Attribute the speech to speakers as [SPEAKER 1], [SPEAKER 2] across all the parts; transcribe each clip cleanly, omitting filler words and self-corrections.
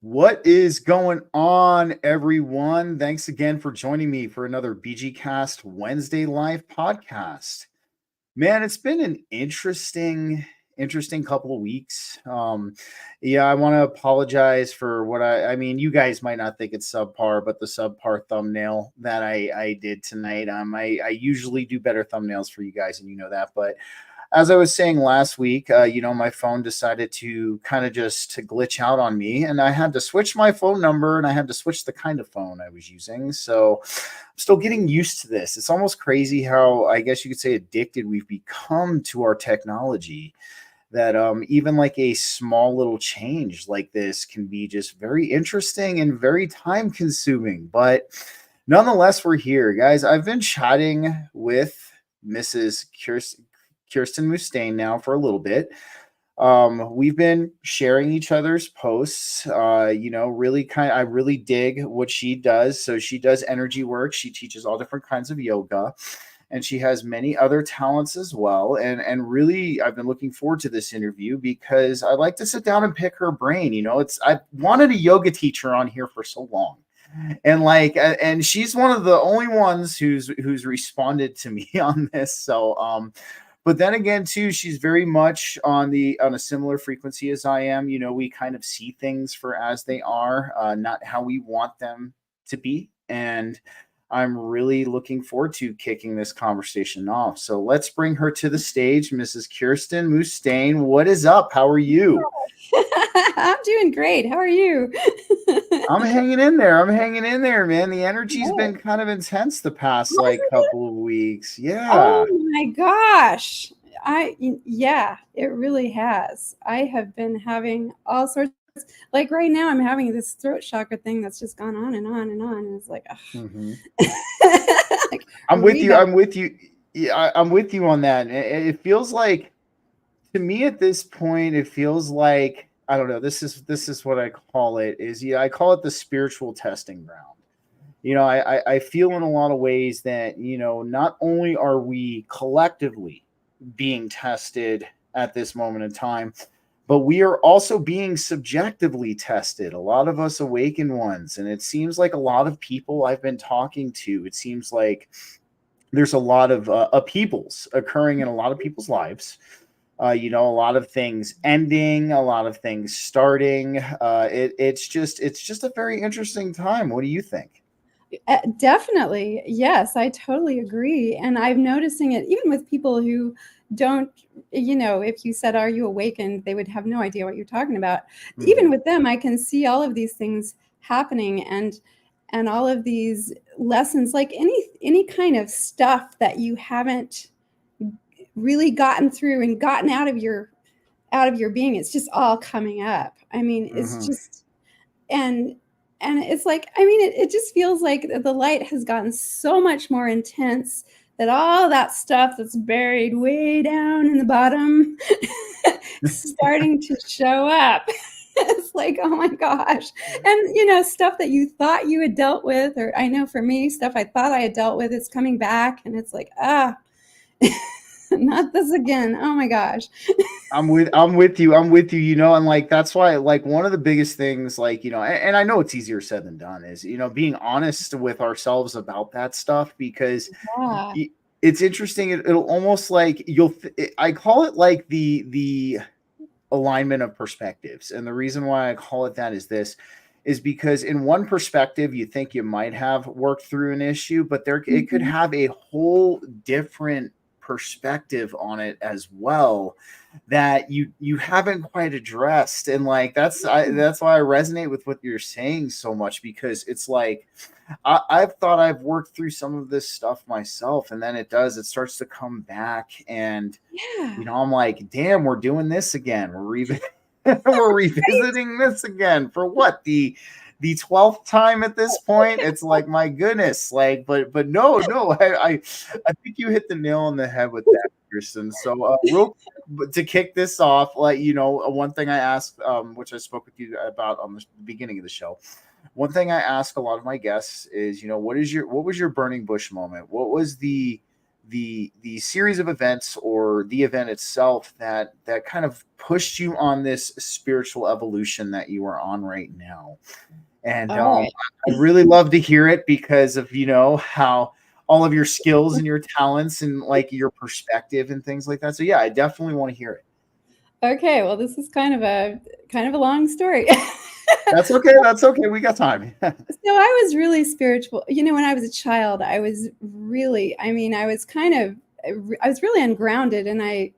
[SPEAKER 1] What is going on, everyone? Thanks again for joining me for another BG Cast Wednesday live podcast. Man, it's been an interesting couple of weeks. Yeah, I want to apologize for what I mean, you guys might not think it's subpar, but the subpar thumbnail that I did tonight. I usually do better thumbnails for you guys, and you know that, but as I was saying last week, my phone decided to kind of just to glitch out on me, and I had to switch my phone number, and I had to switch the kind of phone I was using. So I'm still getting used to this. It's almost crazy how, I guess you could say, addicted we've become to our technology. That even like a small little change like this can be just very interesting and very time consuming. But nonetheless, we're here, guys. I've been chatting with Mrs. Kirsten Mustain now for a little bit. We've been sharing each other's posts. I really dig what she does. So she does energy work. She teaches all different kinds of yoga, and she has many other talents as well. And really, I've been looking forward to this interview because I like to sit down and pick her brain. I've wanted a yoga teacher on here for so long, and she's one of the only ones who's responded to me on this. So but then again, too, she's very much on a similar frequency as I am. We kind of see things for as they are, not how we want them to be. And I'm really looking forward to kicking this conversation off. So let's bring her to the stage, Mrs. Kirsten Mustain. What is up? How are you?
[SPEAKER 2] I'm doing great. How are you?
[SPEAKER 1] I'm hanging in there. I'm hanging in there, man. The energy's been kind of intense the past couple of weeks. Yeah.
[SPEAKER 2] Oh my gosh. Yeah, it really has. I have been having all sorts, like right now I'm having this throat chakra thing that's just gone on and on and on, and it's like,
[SPEAKER 1] Mm-hmm.
[SPEAKER 2] like
[SPEAKER 1] I'm with you.
[SPEAKER 2] rebound.
[SPEAKER 1] I'm with you. Yeah, I'm with you on that. It feels like, to me at this point, it feels like, I don't know. This is what I call it. I call it the spiritual testing ground. I feel in a lot of ways that not only are we collectively being tested at this moment in time, but we are also being subjectively tested. A lot of us awakened ones, and it seems like a lot of people I've been talking to. It seems like there's a lot of upheavals occurring in a lot of people's lives. A lot of things ending, a lot of things starting. It's just a very interesting time. What do you think?
[SPEAKER 2] Definitely. Yes, I totally agree. And I'm noticing it even with people who don't, if you said, "Are you awakened?" they would have no idea what you're talking about. Even
[SPEAKER 1] Mm-hmm.
[SPEAKER 2] with them, I can see all of these things happening, and all of these lessons, like any kind of stuff that you haven't really gotten through and gotten out of your being. It's just all coming up. I mean, it's
[SPEAKER 1] Mm-hmm.
[SPEAKER 2] just, and it's like, I mean, it just feels like the light has gotten so much more intense, that all that stuff that's buried way down in the bottom starting to show up. It's like, oh my gosh. And stuff that you thought you had dealt with, or I know for me, stuff I thought I had dealt with, it's coming back, and it's like, not this again. Oh my gosh.
[SPEAKER 1] I'm with you. I'm with you, and like that's why, like, one of the biggest things, like, and I know it's easier said than done, is being honest with ourselves about that stuff, because
[SPEAKER 2] Yeah.
[SPEAKER 1] it's interesting. It'll almost like I call it like the alignment of perspectives. And the reason why I call it that is because in one perspective you think you might have worked through an issue, but it could
[SPEAKER 2] Mhm.
[SPEAKER 1] have a whole different perspective on it as well, that you haven't quite addressed. And like that's why I resonate with what you're saying so much, because it's like I've thought I've worked through some of this stuff myself, and then it starts to come back. And
[SPEAKER 2] Yeah.
[SPEAKER 1] I'm like, damn, we're doing this again. We're revisiting this again for what, the 12th time at this point. It's like, my goodness. Like, but no, I think you hit the nail on the head with that, Kirsten. So real but to kick this off, like, one thing I asked, which I spoke with you about on the beginning of the show. One thing I ask a lot of my guests is, what was your burning bush moment? What was the series of events or the event itself that kind of pushed you on this spiritual evolution that you are on right now. And
[SPEAKER 2] All right.
[SPEAKER 1] I'd really love to hear it because of, how all of your skills and your talents and like your perspective and things like that. So yeah, I definitely want to hear it.
[SPEAKER 2] Okay, well, this is kind of a long story.
[SPEAKER 1] That's okay. That's okay. We got time.
[SPEAKER 2] So I was really spiritual. When I was a child, I was really, I was really ungrounded, and I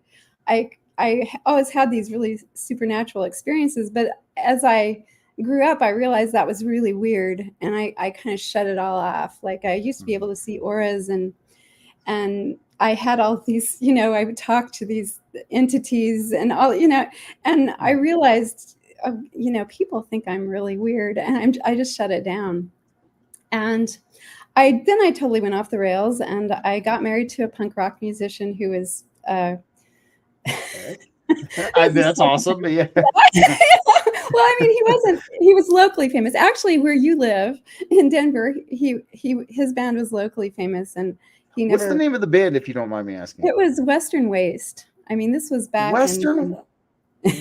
[SPEAKER 2] always had these really supernatural experiences. But as I grew up, I realized that was really weird, and I kind of shut it all off. Like, I used to be able to see auras, and I had all these, I would talk to these entities and all, and I realized, people think I'm really weird, and I just shut it down. And I totally went off the rails, and I got married to a punk rock musician who was,
[SPEAKER 1] That's awesome. Yeah.
[SPEAKER 2] Well, he was locally famous. Actually, where you live in Denver, his band was locally famous, and he never.
[SPEAKER 1] What's the name of the band, if you don't mind me asking?
[SPEAKER 2] It was Western Waste. This was back
[SPEAKER 1] Western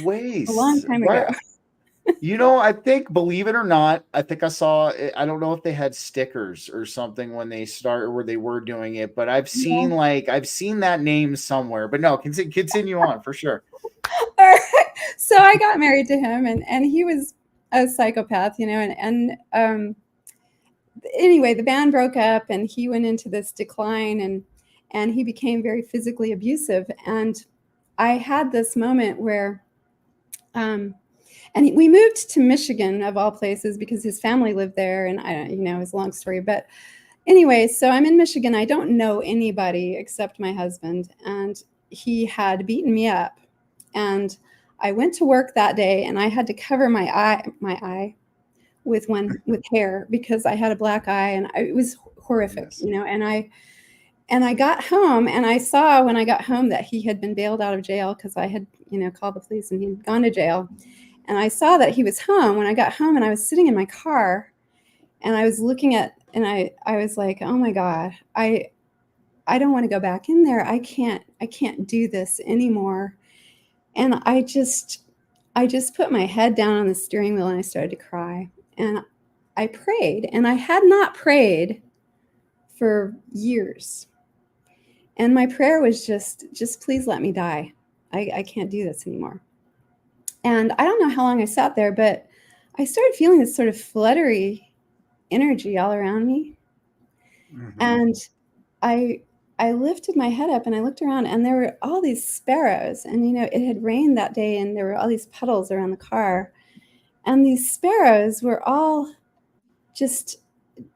[SPEAKER 1] Waste.
[SPEAKER 2] A long time ago.
[SPEAKER 1] I think, believe it or not, I think I saw, I don't know if they had stickers or something when they started, where they were doing it, but I've seen that name somewhere. But no, continue on for sure.
[SPEAKER 2] All right. So I got married to him, and he was a psychopath, and anyway, the band broke up, and he went into this decline, and he became very physically abusive. And I had this moment where, and we moved to Michigan, of all places, because his family lived there, and I don't, it's a long story. But anyway, so I'm in Michigan. I don't know anybody except my husband, and he had beaten me up. And I went to work that day, and I had to cover my eye with hair because I had a black eye, and it was horrific, yes. And I got home, and I saw when I got home that he had been bailed out of jail because I had, called the police, and he'd gone to jail. And I saw that he was home when I got home, and I was sitting in my car, and I was looking at, and I was like, oh my God, I don't want to go back in there. I can't do this anymore. And I just put my head down on the steering wheel, and I started to cry. And I prayed, and I had not prayed for years. And my prayer was just please let me die. I can't do this anymore. And I don't know how long I sat there, but I started feeling this sort of fluttery energy all around me. Mm-hmm. And I lifted my head up, and I looked around, and there were all these sparrows, and it had rained that day, and there were all these puddles around the car, and these sparrows were all just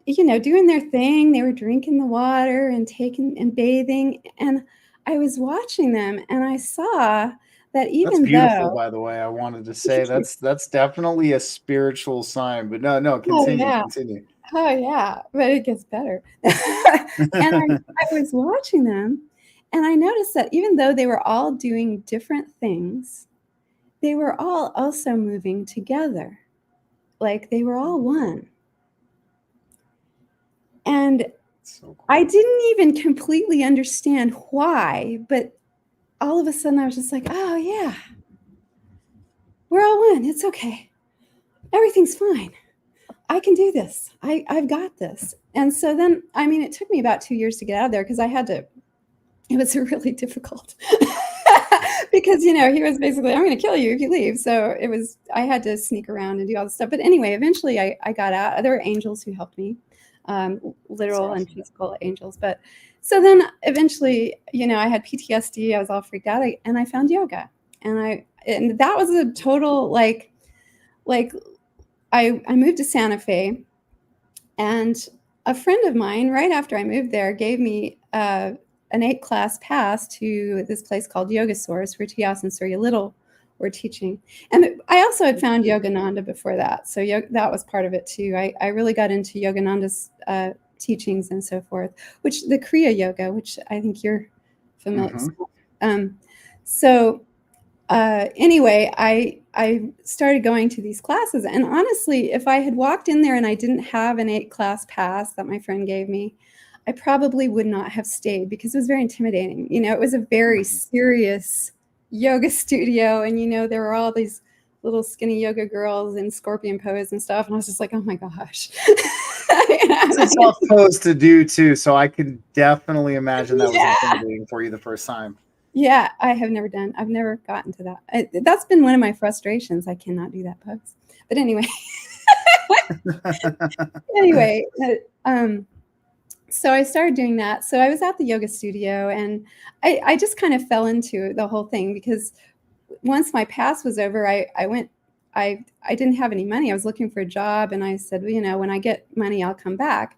[SPEAKER 2] doing their thing. They were drinking the water and taking and bathing, and I was watching them, and I saw that even
[SPEAKER 1] that's beautiful, by the way. I wanted to say that's definitely a spiritual sign, but no, continue.
[SPEAKER 2] Oh yeah, but it gets better. And I was watching them, and I noticed that even though they were all doing different things, they were all also moving together. Like they were all one. And so cool. I didn't even completely understand why, but all of a sudden I was just like, oh yeah, we're all one. It's okay. Everything's fine. I can do this. I've got this. And so then, it took me about 2 years to get out of there because it was really difficult because, he was basically, I'm going to kill you if you leave. So I had to sneak around and do all this stuff. But anyway, eventually I got out. There were angels who helped me, literal awesome. And physical angels. But so then eventually, I had PTSD. I was all freaked out, and I found yoga, and that was a total I moved to Santa Fe, and a friend of mine, right after I moved there, gave me an 8-class pass to this place called Yoga Source, where Tias and Surya Little were teaching. And I also had found Yogananda before that, so that was part of it too. I really got into Yogananda's teachings and so forth, which the Kriya Yoga, which I think you're familiar with. So anyway, I started going to these classes, and honestly, if I had walked in there and I didn't have an 8-class pass that my friend gave me, I probably would not have stayed because it was very intimidating. It was a very serious yoga studio, and there were all these little skinny yoga girls in scorpion pose and stuff, and I was just like, oh my gosh.
[SPEAKER 1] It's a tough pose to do too, so I can definitely imagine that was
[SPEAKER 2] Yeah.
[SPEAKER 1] intimidating for you the first time.
[SPEAKER 2] Yeah, I've never gotten to that. That's been one of my frustrations. I cannot do that pose. But anyway. So I started doing that. So I was at the yoga studio, and I just kind of fell into the whole thing because once my pass was over, I didn't have any money. I was looking for a job, and I said, when I get money, I'll come back.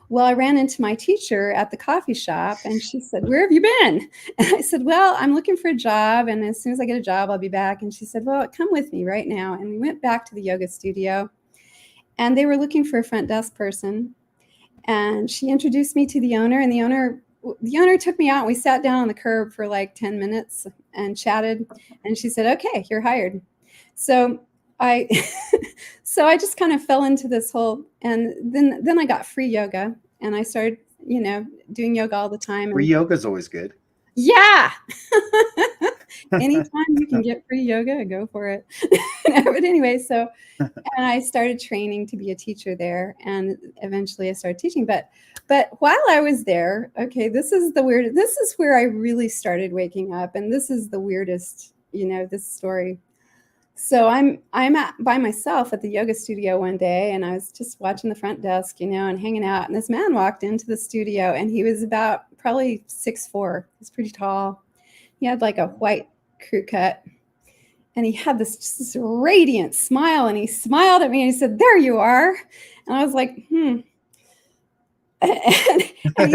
[SPEAKER 2] Well, I ran into my teacher at the coffee shop, and she said, where have you been? And I said, well, I'm looking for a job, and as soon as I get a job, I'll be back. And she said, well, come with me right now. And we went back to the yoga studio, and they were looking for a front desk person. And she introduced me to the owner, and the owner took me out, and we sat down on the curb for like 10 minutes and chatted. And she said, okay, you're hired. So I just kind of fell into this whole, and then I got free yoga, and I started, doing yoga all the time.
[SPEAKER 1] Free yoga is always good.
[SPEAKER 2] Yeah. Anytime you can get free yoga, go for it. But anyway, and I started training to be a teacher there, and eventually I started teaching. But while I was there, okay, this is where I really started waking up, and this is the weirdest, this story. So I'm by myself at the yoga studio one day, and I was just watching the front desk, and hanging out. And this man walked into the studio, and he was about probably 6'4". He's pretty tall. He had like a white crew cut, and he had this radiant smile, and he smiled at me, and he said, "There you are." And I was like, and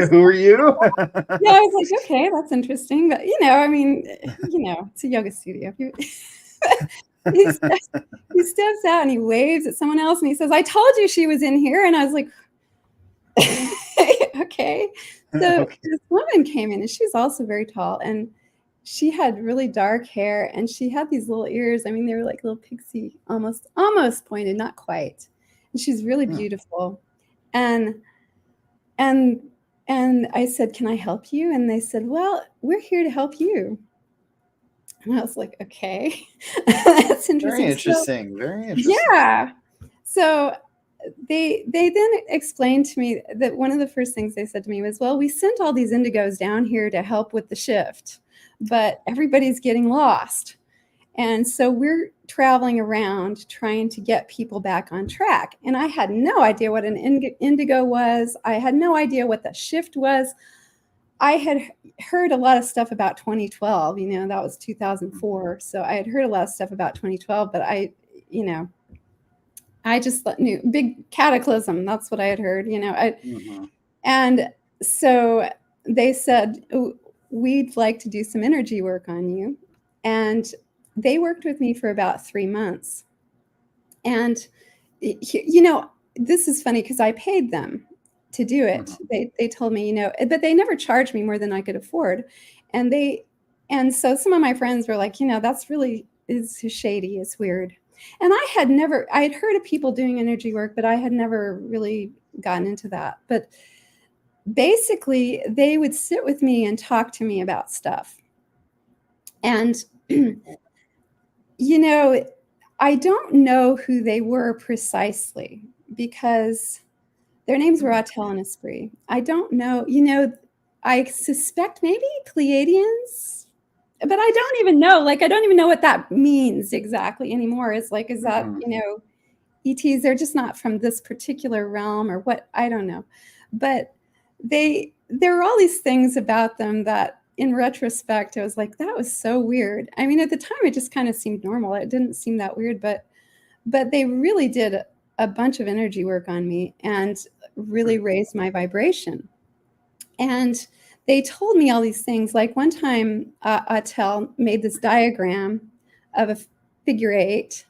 [SPEAKER 1] Who are you?
[SPEAKER 2] Yeah, I was like, okay, that's interesting. But, it's a yoga studio. He steps out, and he waves at someone else, and he says, "I told you she was in here." And I was like, okay. So this woman came in, and she was also very tall, and she had really dark hair, and she had these little ears. I mean, they were like little pixie, almost pointed, not quite. And she's really beautiful. And I said, "Can I help you?" And they said, "Well, we're here to help you." And I was like, okay, that's interesting.
[SPEAKER 1] Very interesting. Very interesting.
[SPEAKER 2] Yeah. So they then explained to me that one of the first things they said to me was, well, we sent all these indigos down here to help with the shift, but everybody's getting lost. And so we're traveling around trying to get people back on track. And I had no idea what an indigo was. I had no idea what the shift was. I had heard a lot of stuff about 2012, that was 2004. So I had heard a lot of stuff about 2012, but I just knew big cataclysm. That's what I had heard, And so they said, we'd like to do some energy work on you. And they worked with me for about 3 months. And, this is funny because I paid them to do it. They told me, but they never charged me more than I could afford. And so some of my friends were like, that's really is shady. It's weird. And I had heard of people doing energy work, but I had never really gotten into that. But basically they would sit with me and talk to me about stuff. And, I don't know who they were precisely because their names were Autel and Esprit. I don't know, I suspect maybe Pleiadians, but I don't even know. Like, I don't even know what that means exactly anymore. It's like, is that, ETs, they're just not from this particular realm or what, I don't know. But there were all these things about them that in retrospect, I was like, that was so weird. I mean, at the time, it just kind of seemed normal. It didn't seem that weird, but they really did a bunch of energy work on me and really raised my vibration. And they told me all these things. Like one time, Autel made this diagram of a figure 8.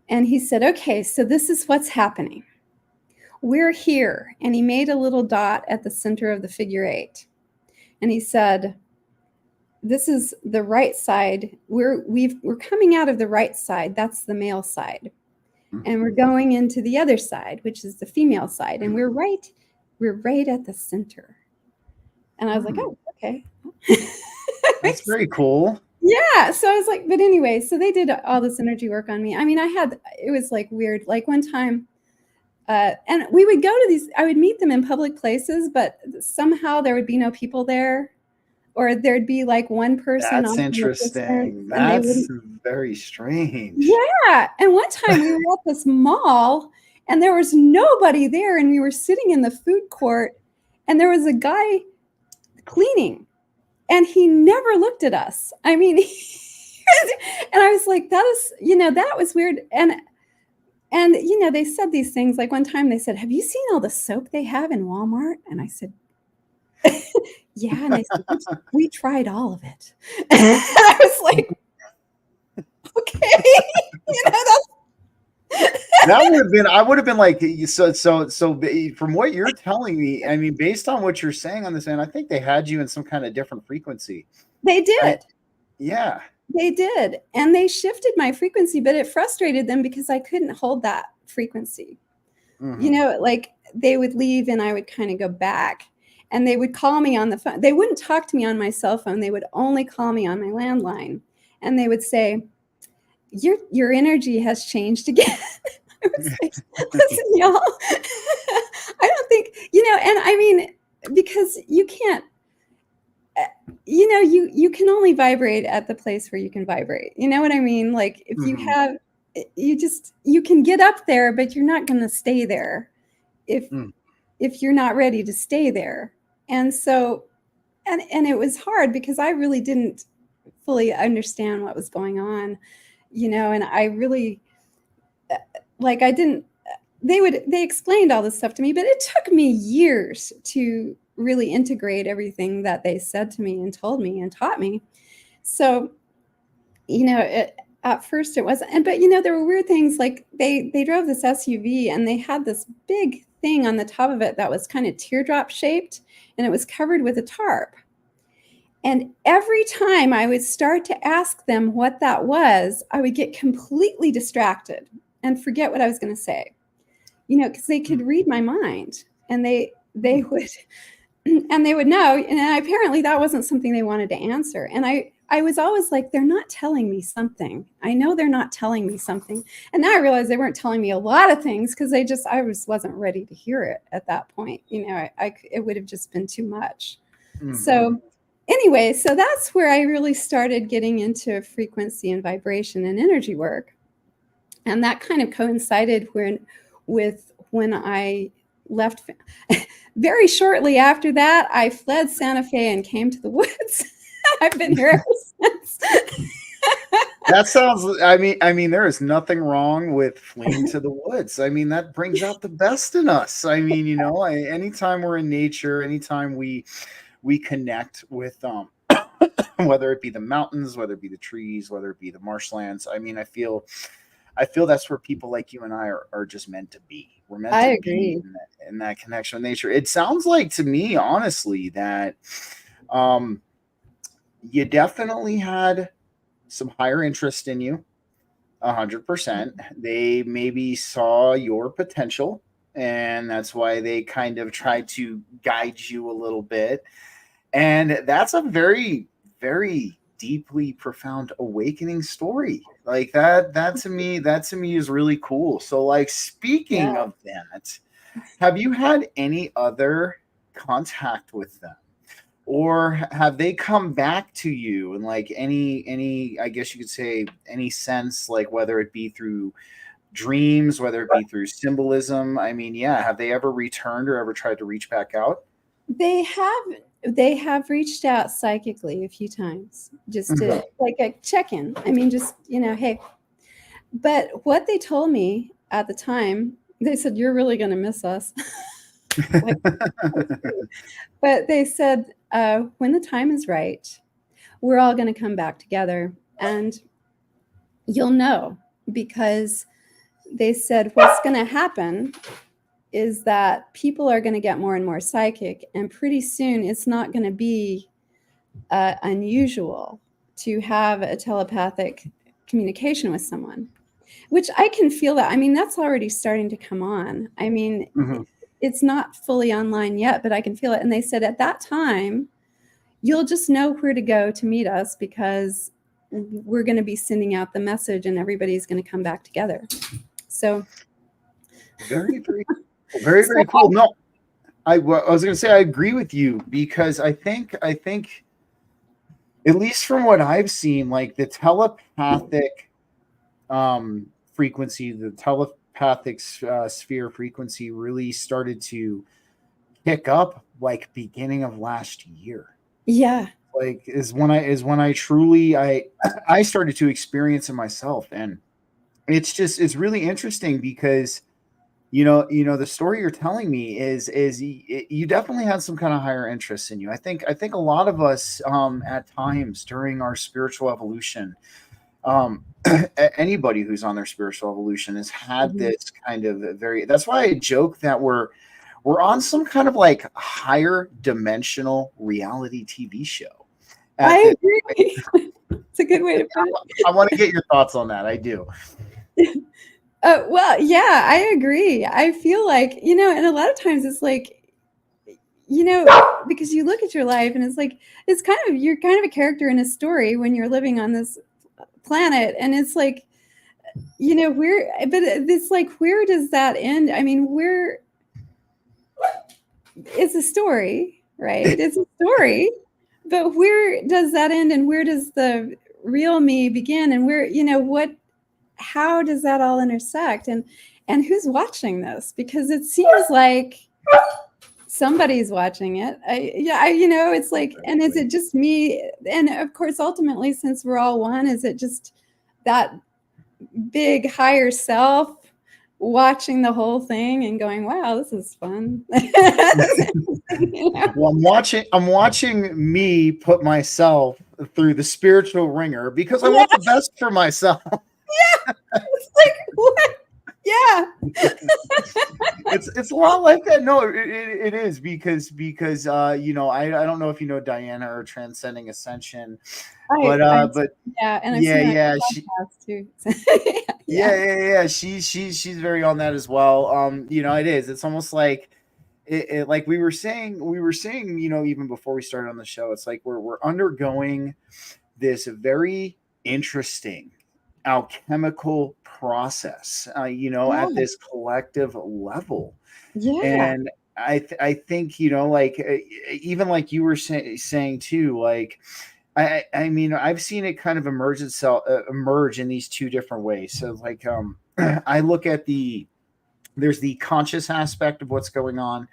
[SPEAKER 2] And he said, okay, so this is what's happening. We're here. And he made a little dot at the center of the figure 8. And he said, this is the right side. We're coming out of the right side. That's the male side. And we're going into the other side, which is the female side. And we're right we're right at the center. And I was like, oh, okay.
[SPEAKER 1] That's very cool.
[SPEAKER 2] Yeah. So I was like, but anyway, so they did all this energy work on me. I mean, it was like weird. Like one time, and we would go to these, I would meet them in public places, but somehow there would be no people there, or there'd be like one person
[SPEAKER 1] That's
[SPEAKER 2] on the distance,
[SPEAKER 1] interesting.
[SPEAKER 2] and they
[SPEAKER 1] That's
[SPEAKER 2] wouldn't.
[SPEAKER 1] very strange.
[SPEAKER 2] Yeah. And one time we were at this mall and there was nobody there, and we were sitting in the food court, and there was a guy cleaning, and he never looked at us. I mean, and I was like, that is, that was weird. And they said these things. Like one time they said, have you seen all the soap they have in Walmart? And I said, yeah. And they said, we tried all of it. And I was like, okay, that's
[SPEAKER 1] That would have been, I would have been like, so from what you're telling me, I mean, based on what you're saying on this end, I think they had you in some kind of different frequency.
[SPEAKER 2] They did.
[SPEAKER 1] Yeah.
[SPEAKER 2] They did. And they shifted my frequency, but it frustrated them because I couldn't hold that frequency.
[SPEAKER 1] Mm-hmm.
[SPEAKER 2] Like they would leave and I would kind of go back, and they would call me on the phone. They wouldn't talk to me on my cell phone. They would only call me on my landline, and they would say, your energy has changed again. I was like, listen, y'all, I don't think, and I mean, because you can't, you can only vibrate at the place where you can vibrate. You know what I mean? Like if you have, you can get up there, but you're not going to stay there if you're not ready to stay there. And so, and it was hard because I really didn't fully understand what was going on, and I really, like, they explained all this stuff to me, but it took me years to really integrate everything that they said to me and told me and taught me. So, at first it wasn't, but there were weird things. Like they drove this SUV, and they had this big thing on the top of it that was kind of teardrop shaped, and it was covered with a tarp. And every time I would start to ask them what that was, I would get completely distracted and forget what I was going to say, because they could read my mind, and they would, and they would know. And apparently that wasn't something they wanted to answer. And I was always like, they're not telling me something. I know they're not telling me something. And now I realize they weren't telling me a lot of things because I wasn't ready to hear it at that point. It would have just been too much. Mm-hmm. So anyway, so that's where I really started getting into frequency and vibration and energy work. And that kind of coincided with when I left. Very shortly after that, I fled Santa Fe and came to the woods. I've been here ever since.
[SPEAKER 1] That sounds, I mean, there is nothing wrong with fleeing to the woods. I mean, that brings out the best in us. I mean, anytime we're in nature, anytime we connect with, whether it be the mountains, whether it be the trees, whether it be the marshlands. I mean, I feel that's where people like you and I are just meant to be. We're meant to be in that connection with nature. It sounds like to me, honestly, that you definitely had some higher interest in you, 100%. They maybe saw your potential, and that's why they kind of tried to guide you a little bit. And that's a very, very deeply profound awakening story. Like that to me is really cool. So, like, speaking of that, have you had any other contact with them? Or have they come back to you in like any, I guess you could say, any sense, like whether it be through dreams, whether it be through symbolism? I mean, yeah, have they ever returned or ever tried to reach back out?
[SPEAKER 2] They have reached out psychically a few times, just to like a check-in. I mean, just, hey. But what they told me at the time, they said, you're really going to miss us. But they said, when the time is right, we're all going to come back together, and you'll know, because they said what's going to happen is that people are going to get more and more psychic, and pretty soon it's not going to be unusual to have a telepathic communication with someone, which I can feel that. I mean, that's already starting to come on. I mean, it's not fully online yet, but I can feel it. And they said at that time, you'll just know where to go to meet us, because we're going to be sending out the message and everybody's going to come back together. So
[SPEAKER 1] very, very, very, very cool. No, I was going to say I agree with you, because I think at least from what I've seen, like the telepathic frequency, the telepathic sphere frequency really started to pick up like beginning of last year.
[SPEAKER 2] Yeah.
[SPEAKER 1] Like is when I truly I started to experience it myself. And it's really interesting, because the story you're telling me is you definitely had some kind of higher interest in you. I think a lot of us at times during our spiritual evolution, anybody who's on their spiritual evolution has had this kind of that's why I joke that we're on some kind of like higher dimensional reality TV show.
[SPEAKER 2] I agree. It's a good way to put it.
[SPEAKER 1] I want to get your thoughts on that. I do.
[SPEAKER 2] Well, yeah, I agree. I feel like, and a lot of times it's like, because you look at your life and it's like, you're kind of a character in a story when you're living on this planet. And it's like, but it's like, where does that end? I mean, it's a story, right? It's a story, but where does that end, and where does the real me begin, and where, how does that all intersect, and who's watching this? Because it seems like somebody's watching it. It's like, and is it just me? And of course, ultimately, since we're all one, is it just that big higher self watching the whole thing and going, wow, this is fun?
[SPEAKER 1] Well, I'm watching me put myself through the spiritual ringer, because I want the best for myself.
[SPEAKER 2] Yeah, it's like, what? Yeah.
[SPEAKER 1] It's a lot like that. No, it is, because I don't know if you know Diana or Transcending Ascension, but
[SPEAKER 2] yeah, and
[SPEAKER 1] she
[SPEAKER 2] too.
[SPEAKER 1] yeah, she's very on that as well. It is. It's almost like it like we were saying, even before we started on the show, it's like we're undergoing this very interesting alchemical process, at this collective level.
[SPEAKER 2] Yeah.
[SPEAKER 1] And I think, even like you were saying too, like, I mean, I've seen it kind of emerge in these two different ways. So like, I look at there's the conscious aspect of what's going on,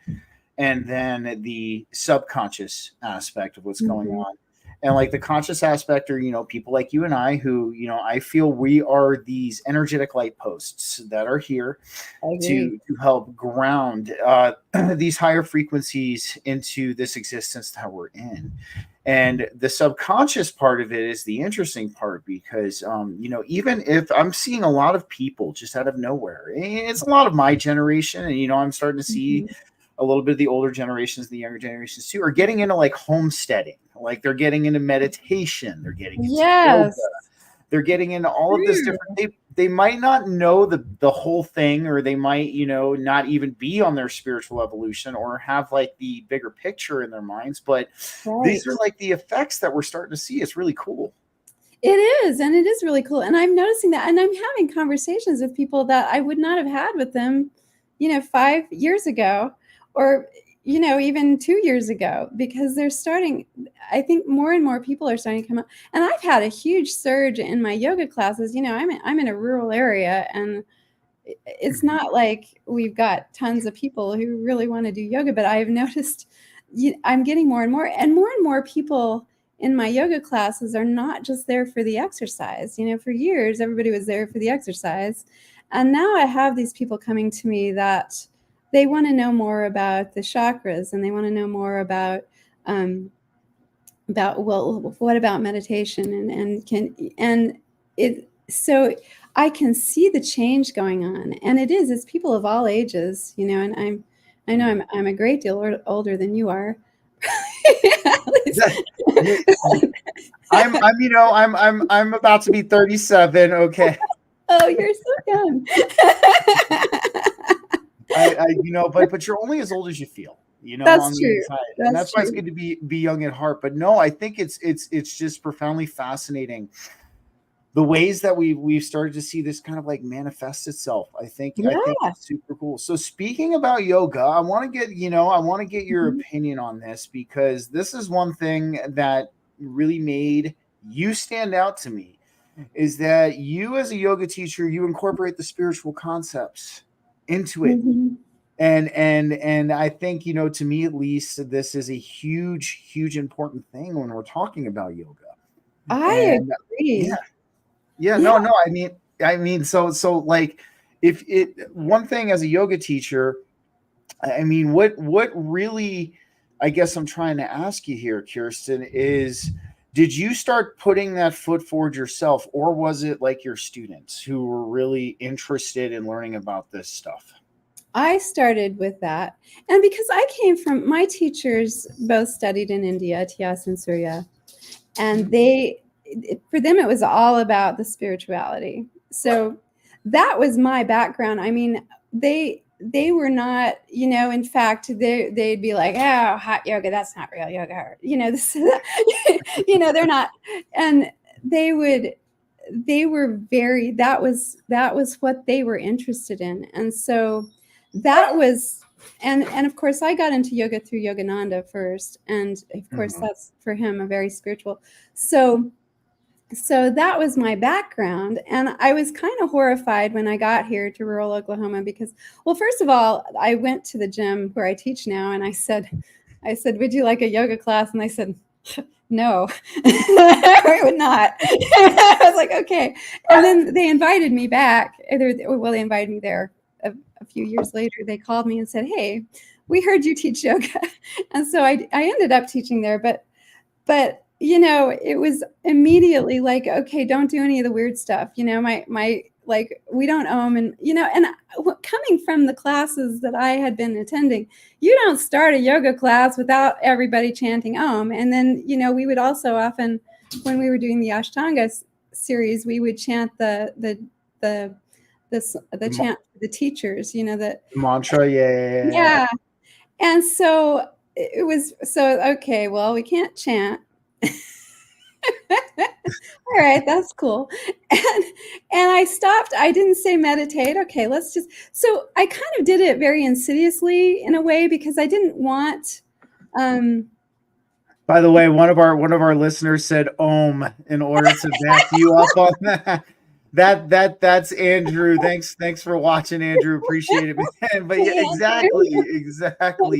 [SPEAKER 1] and then the subconscious aspect of what's going on. And like the conscious aspect are, people like you and I who, I feel we are these energetic light posts that are here to help ground these higher frequencies into this existence that we're in. And the subconscious part of it is the interesting part, because, even if I'm seeing a lot of people just out of nowhere, it's a lot of my generation, and, I'm starting to see a little bit of the older generations, the younger generations too, are getting into like homesteading. Like they're getting into meditation. They're getting into yoga. They're getting into all of this different. They might not know the whole thing, or they might, not even be on their spiritual evolution or have like the bigger picture in their minds. But these are like the effects that we're starting to see. It's really cool.
[SPEAKER 2] It is. And it is really cool. And I'm noticing that. And I'm having conversations with people that I would not have had with them, 5 years ago, or, even 2 years ago, because they're starting, I think more and more people are starting to come up. And I've had a huge surge in my yoga classes. I'm in a rural area, and it's not like we've got tons of people who really want to do yoga, but I've noticed I'm getting more and more people in my yoga classes are not just there for the exercise. For years, everybody was there for the exercise. And now I have these people coming to me that they want to know more about the chakras, and they want to know more about what about meditation, so I can see the change going on, and it's people of all ages, and I know I'm a great deal older than you are.
[SPEAKER 1] I'm about to be 37. Okay.
[SPEAKER 2] Oh, you're so young.
[SPEAKER 1] but you're only as old as you feel, on
[SPEAKER 2] That's
[SPEAKER 1] the
[SPEAKER 2] true.
[SPEAKER 1] inside, and
[SPEAKER 2] That's
[SPEAKER 1] that's why it's
[SPEAKER 2] true.
[SPEAKER 1] good to be young at heart. But no, I think it's just profoundly fascinating the ways that we've started to see this kind of like manifest itself. I think
[SPEAKER 2] Yeah.
[SPEAKER 1] it's super cool. So speaking about yoga, I want to get your
[SPEAKER 2] Mhm.
[SPEAKER 1] opinion on this, because this is one thing that really made you stand out to me, is that you as a yoga teacher, you incorporate the spiritual concepts into it.
[SPEAKER 2] Mhm.
[SPEAKER 1] And I think, to me at least, this is a huge important thing when we're talking about yoga.
[SPEAKER 2] I
[SPEAKER 1] And yeah,
[SPEAKER 2] agree.
[SPEAKER 1] yeah,
[SPEAKER 2] Yeah.
[SPEAKER 1] no, I mean, so like, if it one thing as a yoga teacher, I mean, what really, I guess I'm trying to ask you here, Kirsten, is did you start putting that foot forward yourself, or was it like your students who were really interested in learning about this stuff?
[SPEAKER 2] I started with that. And because I came from my teachers both studied in India, Tias and Surya, and for them it was all about the spirituality. So that was my background. I mean, they were not, in fact, they'd be like, oh, hot yoga, that's not real yoga, or, this they're not. And they would they were very that was what they were interested in. And so that was, and of course I got into yoga through Yogananda first, and of course
[SPEAKER 1] Mhm.
[SPEAKER 2] that's for him a very spiritual. So that was my background, and I was kind of horrified when I got here to rural Oklahoma because, well, first of all, I went to the gym where I teach now, and I said, would you like a yoga class? And they said, no, I would not. I was like, okay. And then they invited me back. Well, they invited me there a few years later. They called me and said, hey, we heard you teach yoga. And so I ended up teaching there, but it was immediately like, okay, don't do any of the weird stuff. My like, we don't and coming from the classes that I had been attending, you don't start a yoga class without everybody chanting Om. And then, we would also often, when we were doing the Ashtanga series, we would chant the the
[SPEAKER 1] Ma-
[SPEAKER 2] chant for the teachers, that,
[SPEAKER 1] Mantra, yeah.
[SPEAKER 2] yeah. And so it was, so, okay, well, we can't chant. All right, that's cool. And I stopped. I didn't say meditate. Okay, let's just, so I kind of did it very insidiously in a way because I didn't want, um
[SPEAKER 1] By the way, one of our listeners said "Om" in order to back you up on that. That's Andrew. Thanks for watching, Andrew. Appreciate it, man. But yeah, exactly,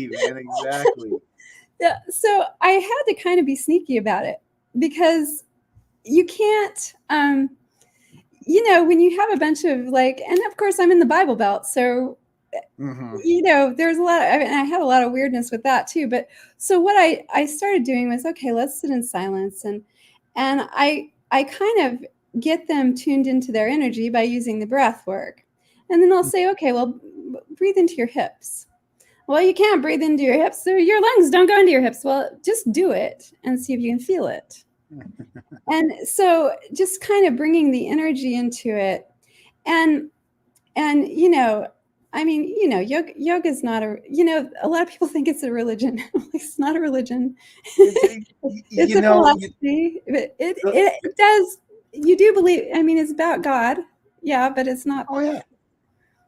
[SPEAKER 1] man, exactly.
[SPEAKER 2] yeah, so I had to kind of be sneaky about it because you can't, when you have a bunch of like, and of course I'm in the Bible Belt, so
[SPEAKER 1] Hmm.
[SPEAKER 2] there's a lot of, I mean, I had a lot of weirdness with that too. But so what I started doing was, okay, let's sit in silence, and I kind of get them tuned into their energy by using the breath work. And then I'll say, okay, well, breathe into your hips. Well, you can't breathe into your hips, so your lungs don't go into your hips. Well, just do it and see if you can feel it. And so just kind of bringing the energy into it. And I mean, yoga is not a lot of people think it's a religion. It's not a religion.
[SPEAKER 1] It's
[SPEAKER 2] It's a philosophy. It does, you do believe, I mean, it's about God. Yeah, but it's not.
[SPEAKER 1] oh yeah.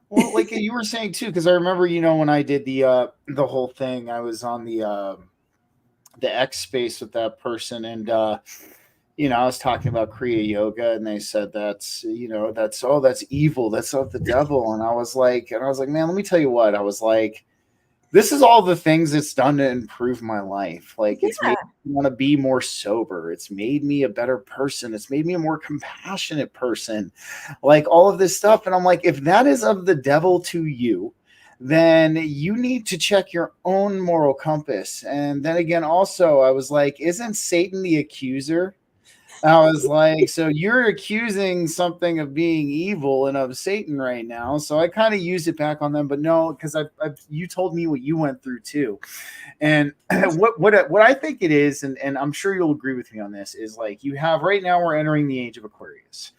[SPEAKER 1] Well, like you were saying too, because I remember, when I did the whole thing, I was on the X space with that person, and I was talking about Kriya Yoga, and they said that's evil, that's of the devil, and I was like, man, let me tell you what, I was like, this is all the things it's done to improve my life. Like, it's
[SPEAKER 2] Yeah.
[SPEAKER 1] made me want to be more sober. It's made me a better person. It's made me a more compassionate person. Like, all of this stuff. And I'm like, if that is of the devil to you, then you need to check your own moral compass. And then again, also, I was like, isn't Satan the accuser? I was like, so you're accusing something of being evil and of Satan right now. So I kind of used it back on them, but no, because you told me what you went through too. And what I think it is, and I'm sure you'll agree with me on this, is like, you have right now, we're entering the age of Aquarius.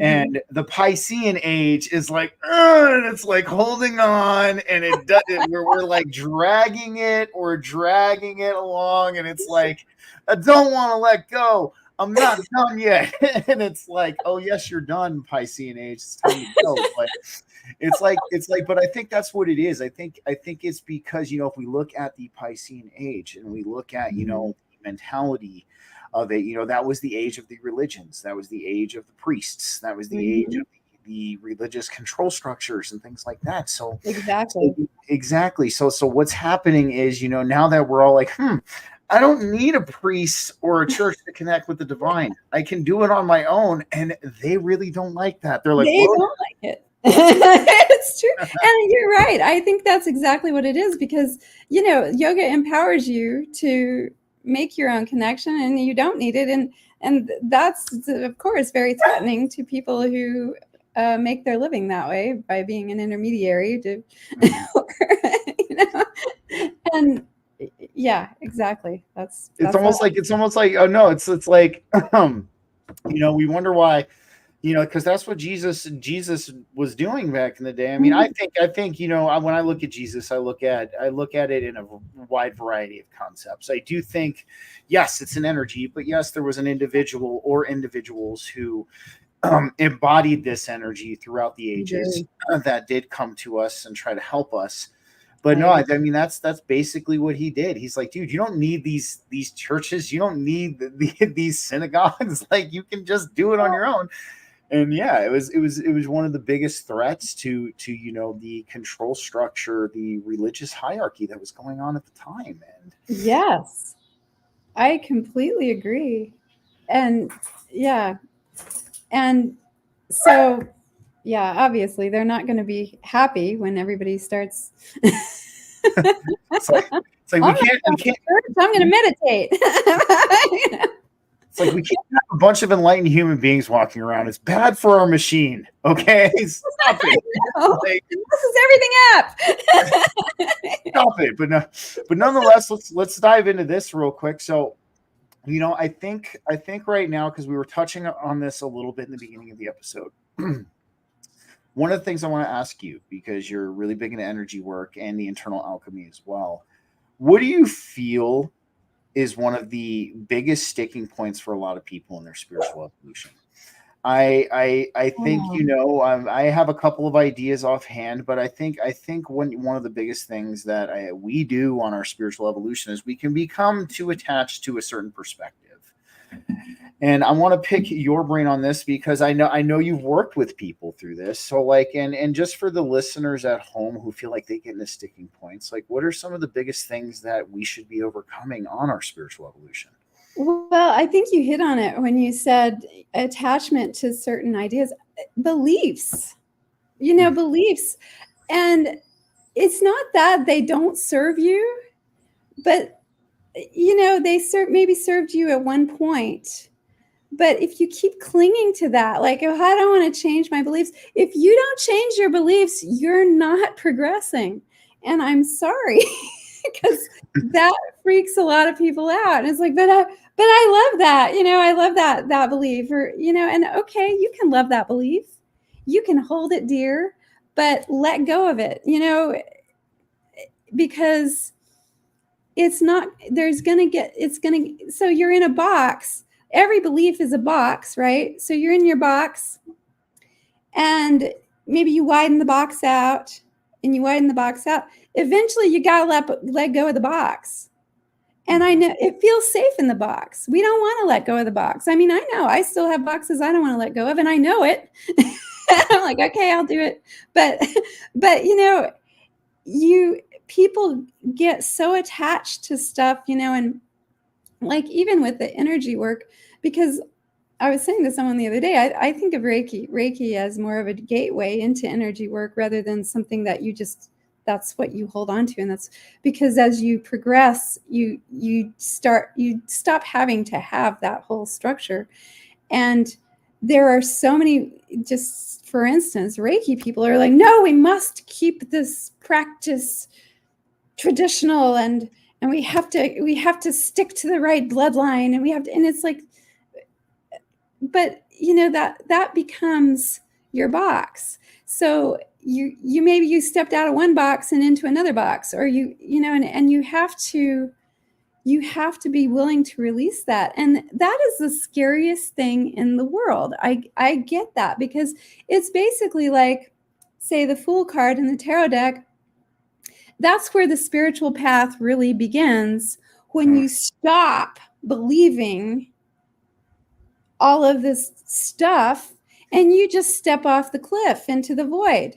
[SPEAKER 1] And the Piscean age is like, and it's like holding on, and it does it. We're like dragging it along, and it's like, I don't want to let go. I'm not done yet. And it's like, oh yes, you're done, Piscean age. It's time to go. But but I think that's what it is. I think it's because, if we look at the Piscean age and we look at, the mentality of it, that was the age of the religions, that was the age of the priests, that was the age of the religious control structures and things like that. So exactly. So what's happening is, now that we're all like, I don't need a priest or a church to connect with the divine. I can do it on my own. And they really don't like that. They're like,
[SPEAKER 2] they don't like it. It's true. And you're right. I think that's exactly what it is, because, yoga empowers you to make your own connection, and you don't need it. And that's, of course, very threatening to people who make their living that way by being an intermediary to, and yeah, exactly. That's
[SPEAKER 1] almost like, oh no, it's like, we wonder why, because that's what Jesus was doing back in the day. I mean, I think, when I look at Jesus, I look at it in a wide variety of concepts. I do think, yes, it's an energy, but yes, there was an individual or individuals who embodied this energy throughout the ages that did come to us and try to help us. But no, I mean, that's basically what he did. He's like, dude, you don't need these churches. You don't need these synagogues. Like, you can just do it on your own. And yeah, it was one of the biggest threats to the control structure, the religious hierarchy that was going on at the time. And
[SPEAKER 2] yes, I completely agree. And yeah, and so yeah, obviously they're not going to be happy when everybody starts.
[SPEAKER 1] It's like we can't.
[SPEAKER 2] I'm going to meditate.
[SPEAKER 1] It's like, we can't have a bunch of enlightened human beings walking around. It's bad for our machine. Okay, stop it.
[SPEAKER 2] Like, this is everything up.
[SPEAKER 1] Stop it. But nonetheless, let's dive into this real quick. So, I think right now, because we were touching on this a little bit in the beginning of the episode. One of the things I want to ask you, because you're really big into energy work and the internal alchemy as well, what do you feel is one of the biggest sticking points for a lot of people in their spiritual evolution? I think, I have a couple of ideas offhand, but I think one of the biggest things that we do on our spiritual evolution is we can become too attached to a certain perspective. And I want to pick your brain on this, because I know you've worked with people through this. So like, and just for the listeners at home who feel like they get into sticking points, like, what are some of the biggest things that we should be overcoming on our spiritual evolution?
[SPEAKER 2] Well, I think you hit on it when you said attachment to certain ideas, beliefs, beliefs. And it's not that they don't serve you, but, they maybe served you at one point. But if you keep clinging to that, like, oh, I don't want to change my beliefs. If you don't change your beliefs, you're not progressing. And I'm sorry, because that freaks a lot of people out. And it's like, but I love that, I love that belief, or, and okay, you can love that belief. You can hold it dear, but let go of it, because so you're in a box. Every belief is a box, right? So you're in your box, and maybe you widen the box out, and you widen the box out. Eventually, you gotta let go of the box. And I know it feels safe in the box. We don't want to let go of the box. I mean, I know I still have boxes I don't want to let go of, and I know it. I'm like, okay, I'll do it. But people get so attached to stuff, and like, even with the energy work, because I was saying to someone the other day, I think of Reiki as more of a gateway into energy work rather than something that that's what you hold on to. And that's because as you progress, you stop having to have that whole structure. And there are so many, just for instance, Reiki people are like, no, we must keep this practice traditional, and we have to stick to the right bloodline, and and it's like, but that becomes your box. So you maybe you stepped out of one box and into another box, or and you have to be willing to release that. And that is the scariest thing in the world. I get that, because it's basically like, say, the Fool card in the tarot deck. That's where the spiritual path really begins, when you stop believing all of this stuff and you just step off the cliff into the void.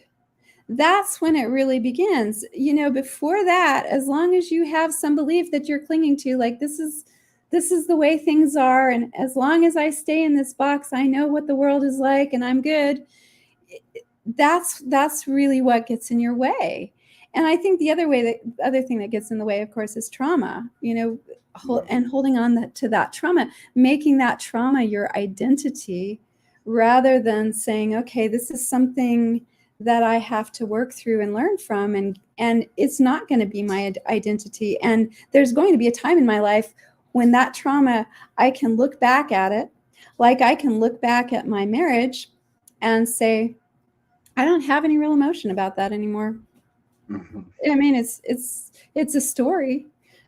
[SPEAKER 2] That's when it really begins. Before that, as long as you have some belief that you're clinging to, like, this is the way things are, and as long as I stay in this box, I know what the world is like and I'm good. That's really what gets in your way. And I think the other thing that gets in the way, of course, is trauma, and holding on to that trauma, making that trauma your identity, rather than saying, okay, this is something that I have to work through and learn from, and it's not going to be my identity. And there's going to be a time in my life when that trauma, I can look back at it, like I can look back at my marriage and say, I don't have any real emotion about that anymore. Mm-hmm. I mean, it's a story,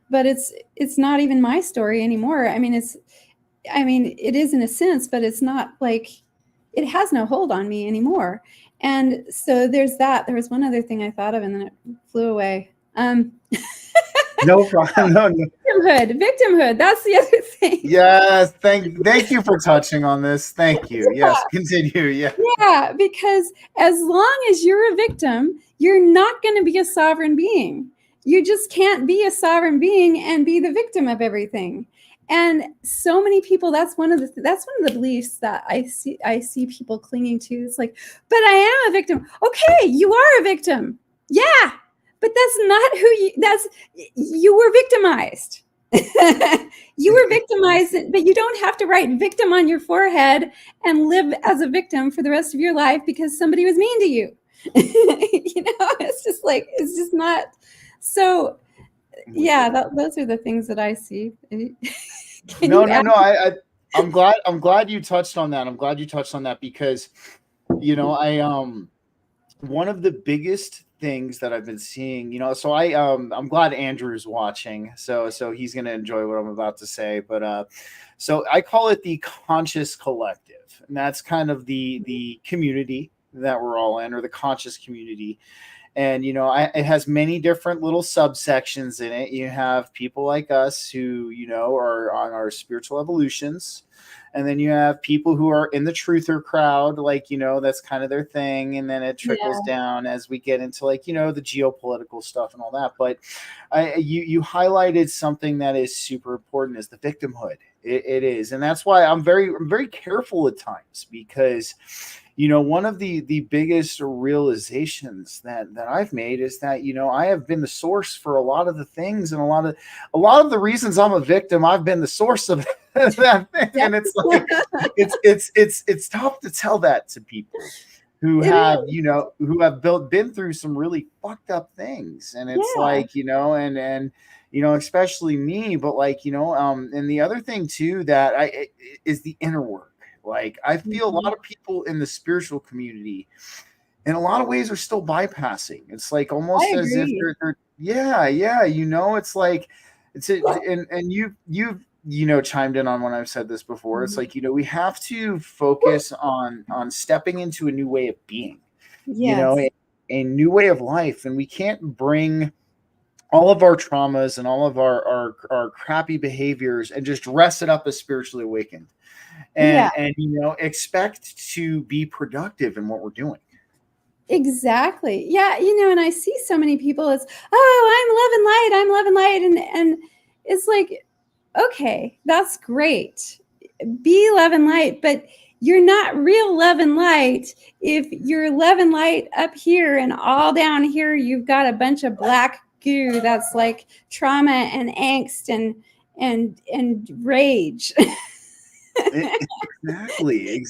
[SPEAKER 2] but it's not even my story anymore. I mean, it is in a sense, but it's not like, it has no hold on me anymore. And so there's that. There was one other thing I thought of and then it flew away.
[SPEAKER 1] No problem. No.
[SPEAKER 2] Victimhood. That's the other thing.
[SPEAKER 1] Yes. Thank you for touching on this. Thank you. Yes. Continue. Yeah.
[SPEAKER 2] Yeah. Because as long as you're a victim, you're not going to be a sovereign being. You just can't be a sovereign being and be the victim of everything. And so many people, that's one of the beliefs that I see people clinging to. It's like, but I am a victim. Okay, you are a victim. Yeah. But that's not you were victimized. You were victimized, but you don't have to write victim on your forehead and live as a victim for the rest of your life because somebody was mean to you. It's just not. So yeah, those are the things that I see.
[SPEAKER 1] No. I'm glad you touched on that. I'm glad you touched on that because, one of the biggest things that I've been seeing, so I'm glad Andrew's watching, so he's going to enjoy what I'm about to say. But so I call it the conscious collective, and that's kind of the community that we're all in, or the conscious community. And, it has many different little subsections in it. You have people like us who, are on our spiritual evolutions. And then you have people who are in the truther crowd, like, that's kind of their thing. And then it trickles down as we get into the geopolitical stuff and all that. But you highlighted something that is super important, is the victimhood. It is. And that's why I'm very careful at times, because one of the biggest realizations that I've made is that, I have been the source for a lot of the things, and a lot of the reasons I'm a victim, I've been the source of that thing. And it's like, it's tough to tell that to people who have, been through some really fucked up things. And it's especially me, but and the other thing too, that is the inner work. Like, I feel a lot of people in the spiritual community in a lot of ways are still bypassing. It's like almost as if they're it's like, and you've chimed in on when I've said this before. It's like, we have to focus on stepping into a new way of being, a new way of life. And we can't bring all of our traumas and all of our crappy behaviors and just dress it up as spiritually awakened. And expect to be productive in what we're doing.
[SPEAKER 2] Exactly. Yeah. And I see so many people, it's, oh, I'm love and light. And it's like, okay, that's great. Be love and light, but you're not real love and light if you're love and light up here and all down here you've got a bunch of black goo that's like trauma and angst and rage.
[SPEAKER 1] Exactly.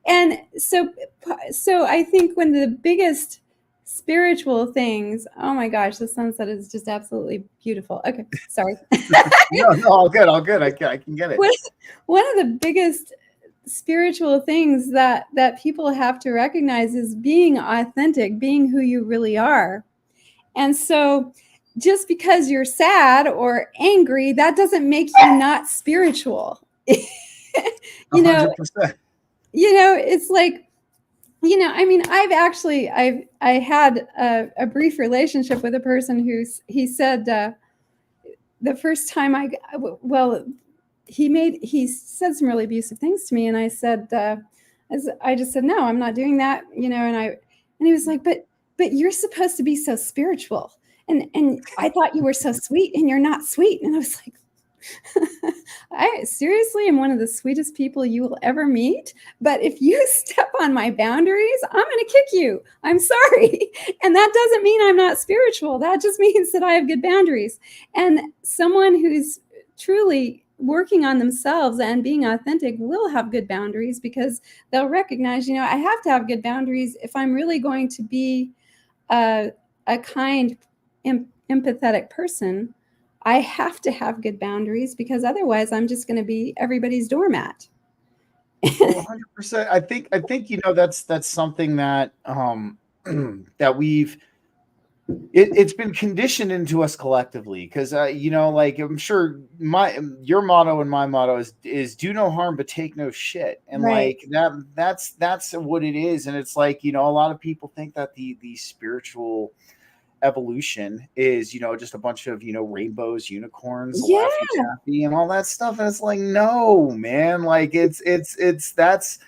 [SPEAKER 2] And so I think one of the biggest spiritual things, oh my gosh, the sunset is just absolutely beautiful. Okay, sorry.
[SPEAKER 1] No, all good. I can get it.
[SPEAKER 2] One of the biggest spiritual things that people have to recognize is being authentic, being who you really are. And so just because you're sad or angry, that doesn't make you not spiritual. you know
[SPEAKER 1] 100%.
[SPEAKER 2] It's like, I mean, I had a brief relationship with a person he said, the first time he said some really abusive things to me, and I said, I just said, no, I'm not doing that, and he was like, but you're supposed to be so spiritual, and I thought you were so sweet, and you're not sweet. And I was like, I seriously am one of the sweetest people you will ever meet. But if you step on my boundaries, I'm going to kick you. I'm sorry. And that doesn't mean I'm not spiritual. That just means that I have good boundaries. And someone who's truly working on themselves and being authentic will have good boundaries, because they'll recognize, I have to have good boundaries if I'm really going to be a kind, empathetic person. I have to have good boundaries, because otherwise I'm just going to be everybody's doormat.
[SPEAKER 1] 100%. I think that's something that that it's been conditioned into us collectively, because like, I'm sure your motto and my motto is do no harm but take no shit, and
[SPEAKER 2] right.
[SPEAKER 1] like that's what it is. And it's like, a lot of people think that the spiritual evolution is just a bunch of rainbows, unicorns,
[SPEAKER 2] Yeah.
[SPEAKER 1] laffy taffy, and all that stuff. And it's like, no, man, like it's that's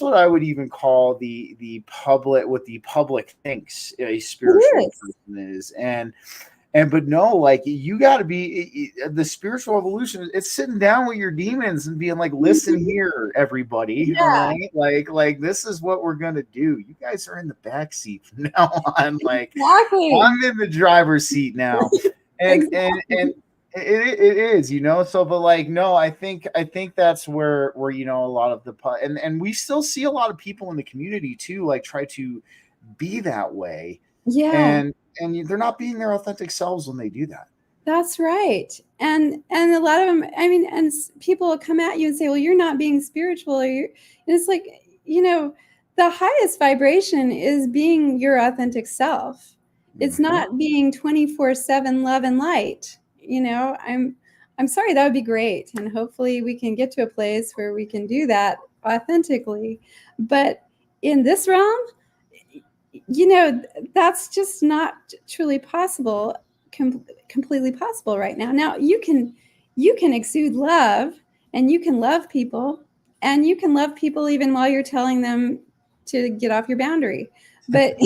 [SPEAKER 1] what I would even call the public, what the public thinks a spiritual person is. But no, like, you got to be the spiritual evolution. It's sitting down with your demons and being like, listen here, everybody.
[SPEAKER 2] Yeah.
[SPEAKER 1] All right. Like this is what we're going to do. You guys are in the back seat from now on. Like,
[SPEAKER 2] exactly.
[SPEAKER 1] I'm in the driver's seat now. And, exactly. and it is, so, but like, no, I think that's where, a lot of and we still see a lot of people in the community too, like, try to be that way.
[SPEAKER 2] Yeah.
[SPEAKER 1] And they're not being their authentic selves when they do that.
[SPEAKER 2] That's right. And a lot of them, I mean, and people will come at you and say, well, you're not being spiritual. And it's like, the highest vibration is being your authentic self. It's not being 24/7 love and light. I'm sorry, that would be great. And hopefully we can get to a place where we can do that authentically. But in this realm, that's just not truly possible, completely possible right now. Now you can exude love, and you can love people, and you can love people even while you're telling them to get off your boundary. But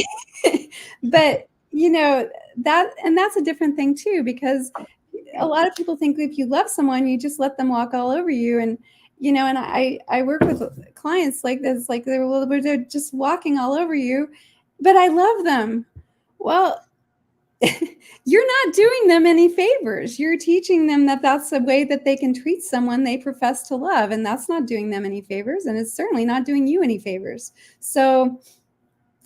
[SPEAKER 2] but that's a different thing too, because a lot of people think if you love someone, you just let them walk all over you. And and I work with clients like this, like they're just walking all over you, but I love them. Well, you're not doing them any favors. You're teaching them that that's a way that they can treat someone they profess to love, and that's not doing them any favors, and it's certainly not doing you any favors. So,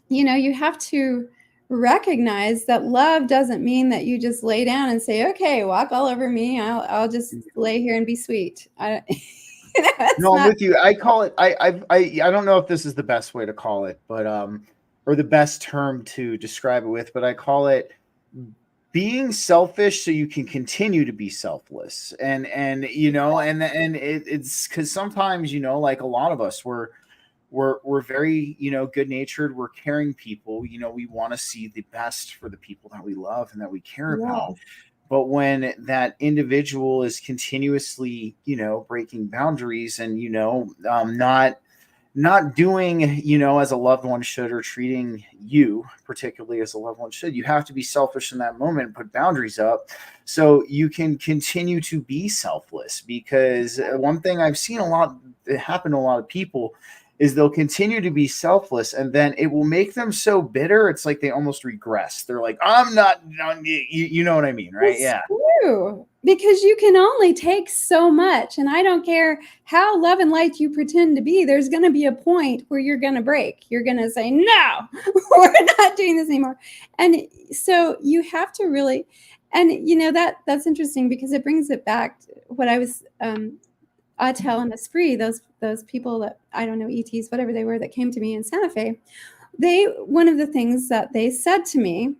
[SPEAKER 2] you have to recognize that love doesn't mean that you just lay down and say, okay, walk all over me. I'll just lay here and be sweet.
[SPEAKER 1] No, I'm with you. I call it, I don't know if this is the best way to call it, but or the best term to describe it with, but I call it being selfish so you can continue to be selfless. And it's because sometimes, like, a lot of us, we're very, good natured. We're caring people. We want to see the best for the people that we love and that we care about. But when that individual is continuously, breaking boundaries and, not doing, as a loved one should, or treating you particularly as a loved one should, you have to be selfish in that moment and put boundaries up so you can continue to be selfless. Because one thing I've seen a lot happen to a lot of people is they'll continue to be selfless, and then it will make them so bitter. It's like they almost regress. They're like, I'm not, you know what I mean, right?
[SPEAKER 2] It's true. Because you can only take so much. And I don't care how love and light you pretend to be, there's going to be a point where you're going to break. You're going to say, no, we're not doing this anymore. And so you have to really, and that's interesting, because it brings it back to what I was Autel and Esprit, those people that, I don't know, ETs, whatever they were, that came to me in Santa Fe, one of the things that they said to me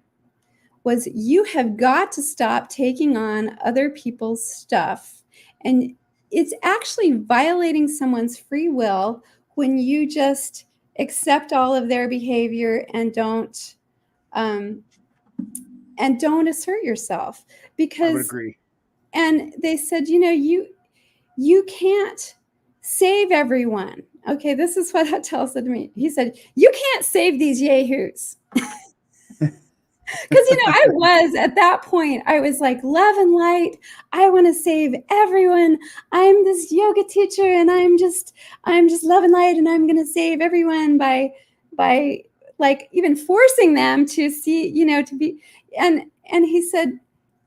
[SPEAKER 2] was, you have got to stop taking on other people's stuff. And it's actually violating someone's free will when you just accept all of their behavior and don't assert yourself. Because
[SPEAKER 1] I would agree.
[SPEAKER 2] And they said, you can't save everyone. Okay, this is what Autel said to me. He said, you can't save these yahoos. Because, I was, at that point, I was like, love and light. I want to save everyone. I'm this yoga teacher, and I'm just love and light, and I'm going to save everyone by like even forcing them to see, to be. And he said,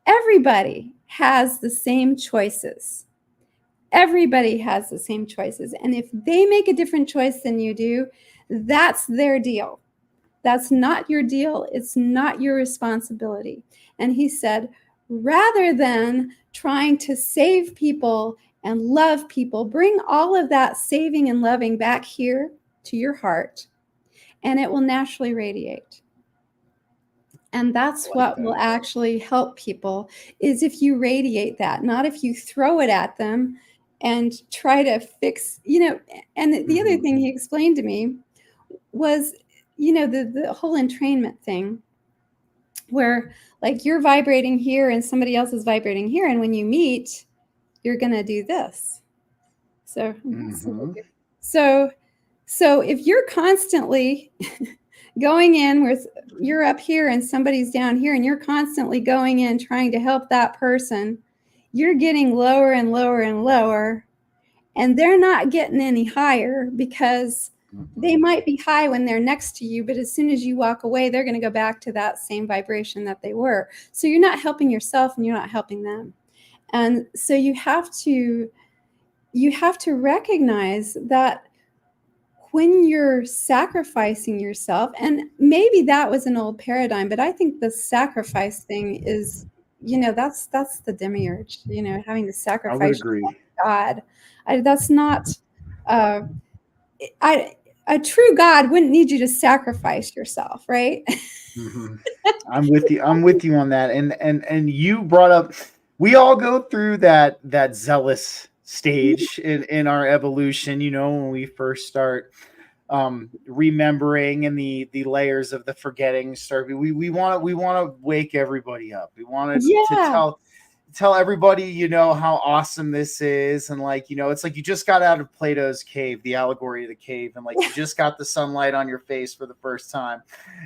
[SPEAKER 2] everybody has the same choices. Everybody has the same choices. And if they make a different choice than you do, that's their deal. That's not your deal. It's not your responsibility. And he said, rather than trying to save people and love people, bring all of that saving and loving back here to your heart, and it will naturally radiate. And that's what will actually help people, is if you radiate that, not if you throw it at them and try to fix, And the other thing he explained to me was, the whole entrainment thing, where like you're vibrating here and somebody else is vibrating here, and when you meet, you're gonna do this. So if you're constantly going in where you're up here and somebody's down here, and you're constantly going in trying to help that person, you're getting lower and lower and lower, and they're not getting any higher, because they might be high when they're next to you, but as soon as you walk away, they're going to go back to that same vibration that they were. So you're not helping yourself, and you're not helping them. And so you have to recognize that when you're sacrificing yourself, and maybe that was an old paradigm, but I think the sacrifice thing is, that's the demiurge, having to sacrifice.
[SPEAKER 1] I would agree.
[SPEAKER 2] God. That's not a true God wouldn't need you to sacrifice yourself, right?
[SPEAKER 1] I'm with you. I'm with you on that. And you brought up, we all go through that zealous stage in our evolution, when we first start remembering, and the layers of the forgetting start. We want to wake everybody up. We want to tell everybody, how awesome this is. And it's like you just got out of Plato's cave, the allegory of the cave, and you just got the sunlight on your face for the first time,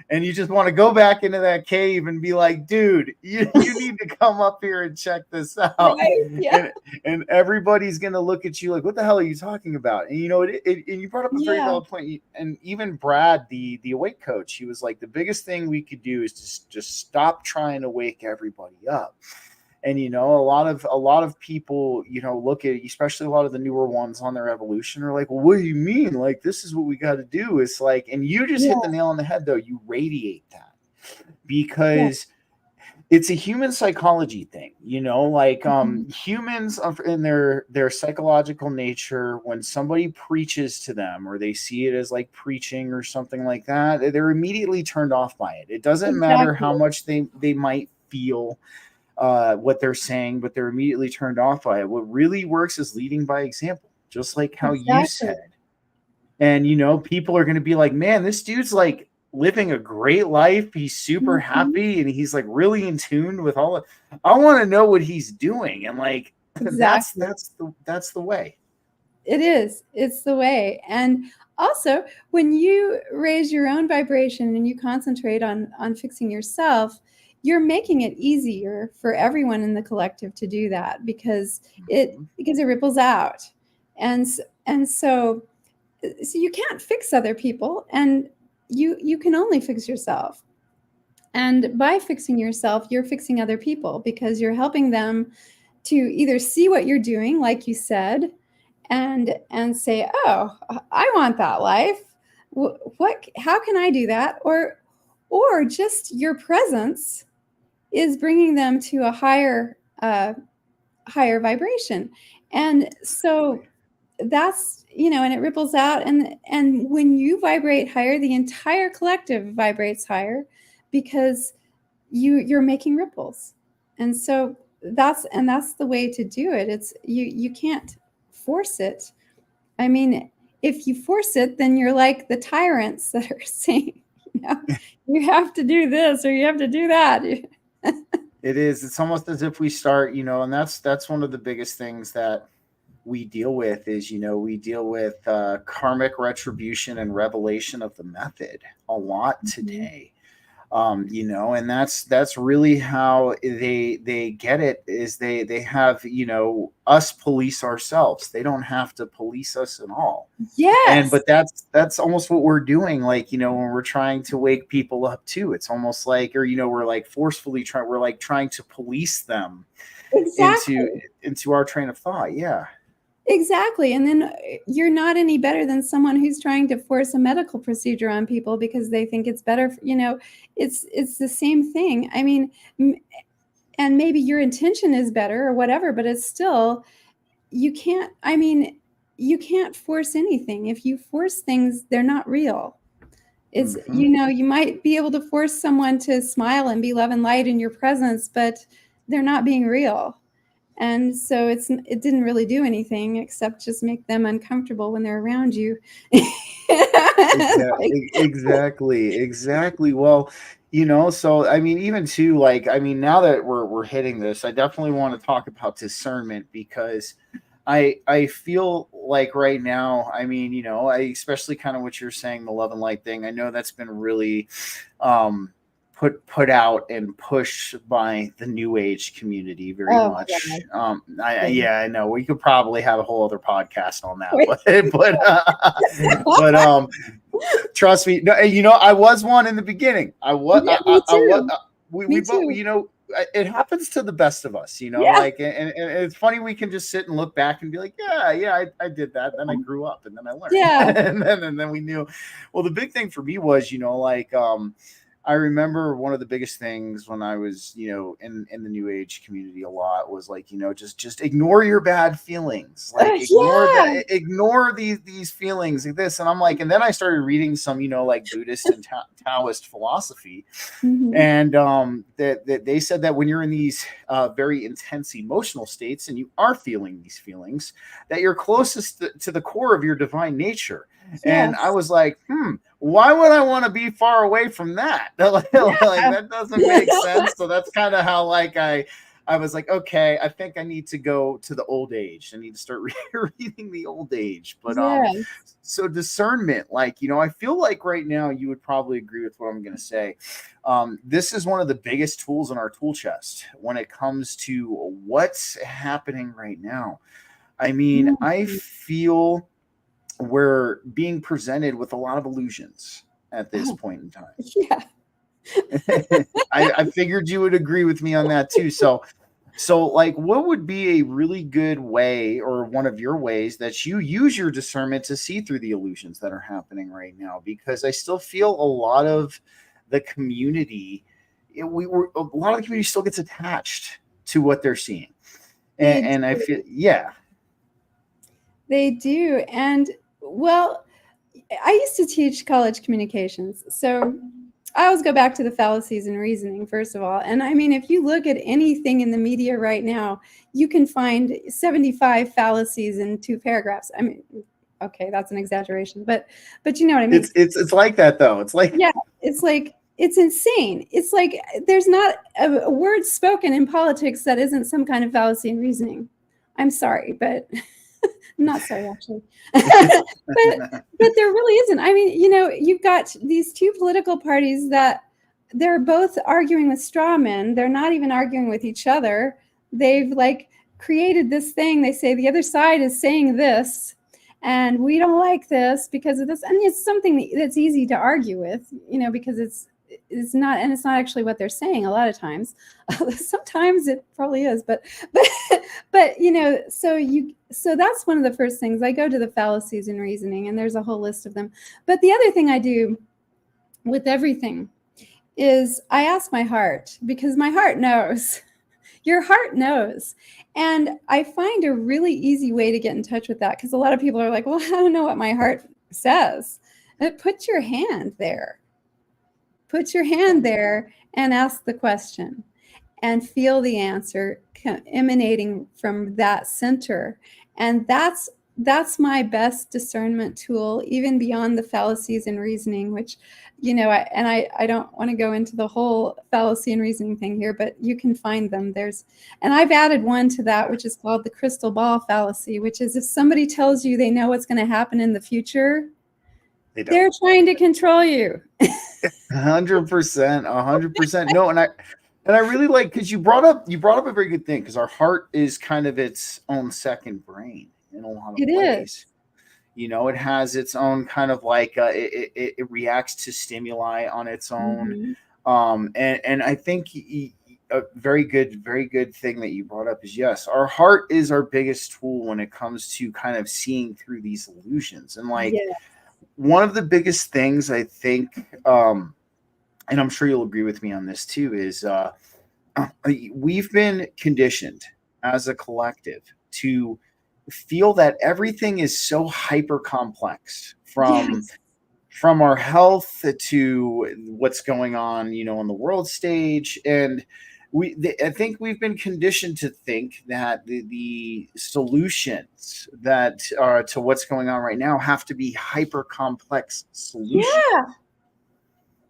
[SPEAKER 1] and you just want to go back into that cave and be like, dude, you need to come up here and check this out. Right, yeah. And everybody's gonna look at you like, what the hell are you talking about? And and you brought up a very valid point. And even Brad, the awake coach, he was like, the biggest thing we could do is just stop trying to wake everybody up. And a lot of people, look at, especially a lot of the newer ones on their evolution, are like, well, what do you mean? Like, this is what we got to do. It's like, and you just hit the nail on the head, though. You radiate that, because it's a human psychology thing, humans in their psychological nature, when somebody preaches to them, or they see it as like preaching or something like that, they're immediately turned off by it. It doesn't matter how much they might feel what they're saying, but they're immediately turned off by it. What really works is leading by example, just like how you said. And people are going to be like, man, this dude's like living a great life. He's super happy, and he's like really in tune with all of, I want to know what he's doing. And like, that's the way.
[SPEAKER 2] It is. It's the way. And also, when you raise your own vibration and you concentrate on fixing yourself, you're making it easier for everyone in the collective to do that, because it ripples out. And so you can't fix other people, and you can only fix yourself. And by fixing yourself, you're fixing other people, because you're helping them to either see what you're doing, like you said, and say, oh, I want that life. How can I do that? Or just your presence is bringing them to a higher vibration. And so that's, and it ripples out. And when you vibrate higher, the entire collective vibrates higher, because you're making ripples. And so that's the way to do it. It's you can't force it. I mean, if you force it, then you're like the tyrants that are saying, you have to do this or you have to do that.
[SPEAKER 1] It is. It's almost as if we start, and that's one of the biggest things that we deal with is, we deal with karmic retribution and revelation of the method a lot today. And that's really how they get it, is they have, us police ourselves. They don't have to police us at all.
[SPEAKER 2] Yes.
[SPEAKER 1] But that's almost what we're doing. Like, when we're trying to wake people up too, it's almost like, or, we're like forcefully trying to police them into our train of thought. Yeah.
[SPEAKER 2] Exactly. And then you're not any better than someone who's trying to force a medical procedure on people because they think it's better. It's the same thing. I mean, and maybe your intention is better or whatever, but it's still, you can't force anything. If you force things, they're not real. It's, you might be able to force someone to smile and be love and light in your presence, but they're not being real. And so it didn't really do anything except just make them uncomfortable when they're around you.
[SPEAKER 1] Exactly. Well, so I mean, even too, like, I mean, now that we're hitting this, I definitely want to talk about discernment, because I feel like right now, I mean, I especially kind of what you're saying, the love and light thing. I know that's been really put out and pushed by the New Age community very much. I know we could probably have a whole other podcast on that, but trust me, no, I was one in the beginning. I was. We both, it happens to the best of us, like, and it's funny, we can just sit and look back and be like, I did that. Then I grew up and then I learned. and then we knew. Well, the big thing for me was, like, I remember one of the biggest things when I was, in the New Age community a lot was like, just ignore your bad feelings, like ignore these feelings like this. And I'm like, and then I started reading some, like Buddhist and Taoist philosophy. And that they said that when you're in these very intense emotional states and you are feeling these feelings, that you're closest to the core of your divine nature. And I was like, why would I want to be far away from that? Like, that doesn't make sense. So that's kind of how, like, I was like, okay, I think I need to go to the old age. I need to start reading the old age. But so discernment, like, I feel like right now you would probably agree with what I'm going to say. This is one of the biggest tools in our tool chest when it comes to what's happening right now. I mean, I feel we're being presented with a lot of illusions at this point in time.
[SPEAKER 2] Yeah.
[SPEAKER 1] I figured you would agree with me on that too. So like, what would be a really good way, or one of your ways that you use your discernment to see through the illusions that are happening right now? Because I still feel a lot of the community, a lot of the community still gets attached to what they're seeing. And I feel,
[SPEAKER 2] they do. And well, I used to teach college communications. So I always go back to the fallacies in reasoning, first of all. And I mean, if you look at anything in the media right now, you can find 75 fallacies in 2 paragraphs. I mean, okay, that's an exaggeration, but you know what I mean?
[SPEAKER 1] It's like that though. It's like,
[SPEAKER 2] it's like, it's insane. It's like, there's not a word spoken in politics that isn't some kind of fallacy in reasoning. I'm sorry, but I'm not sorry, actually. but there really isn't. I mean, you've got these 2 political parties that they're both arguing with straw men. They're not even arguing with each other. They've like created this thing. They say the other side is saying this, and we don't like this because of this. And it's something that's easy to argue with, because it's not, and it's not actually what they're saying a lot of times. Sometimes it probably is, but so that's one of the first things. I go to the fallacies in reasoning, and there's a whole list of them. But the other thing I do with everything is I ask my heart, because my heart knows. Your heart knows. And I find a really easy way to get in touch with that, because a lot of people are like, well, I don't know what my heart says. But put your hand there. Put your hand there and ask the question and feel the answer emanating from that center. And that's my best discernment tool, even beyond the fallacies in reasoning, which, I don't want to go into the whole fallacy and reasoning thing here, but you can find them. And I've added one to that, which is called the crystal ball fallacy, which is if somebody tells you they know what's going to happen in the future, they're trying to control you.
[SPEAKER 1] 100%, 100%. No, and I really like, because you brought up a very good thing, because our heart is kind of its own second brain in a lot of ways. It has its own kind of like it reacts to stimuli on its own. And I think a very good thing that you brought up is, yes, our heart is our biggest tool when it comes to kind of seeing through these illusions. And like, one of the biggest things I think, and I'm sure you'll agree with me on this too, is we've been conditioned as a collective to feel that everything is so hyper complex, from our health to what's going on, on the world stage. And I think we've been conditioned to think that the solutions that to what's going on right now have to be hyper complex solutions.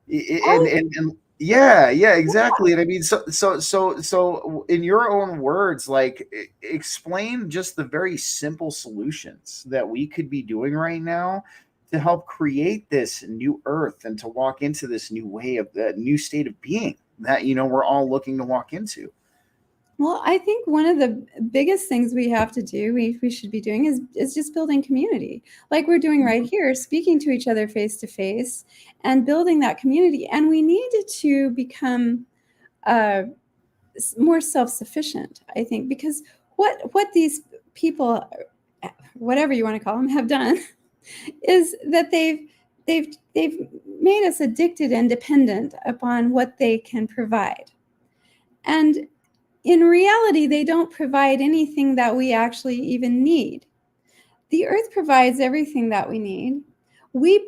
[SPEAKER 1] Yeah, exactly. And I mean, so in your own words, like, explain just the very simple solutions that we could be doing right now to help create this new earth and to walk into this new way of that new state of being that, we're all looking to walk into.
[SPEAKER 2] Well, I think one of the biggest things we have to do, we should be doing, is just building community, like we're doing right here, speaking to each other face to face and building that community. And we need to become more self-sufficient, I think, because what these people, whatever you want to call them, have done is that they've made us addicted and dependent upon what they can provide. And in reality, they don't provide anything that we actually even need. The earth provides everything that we need. We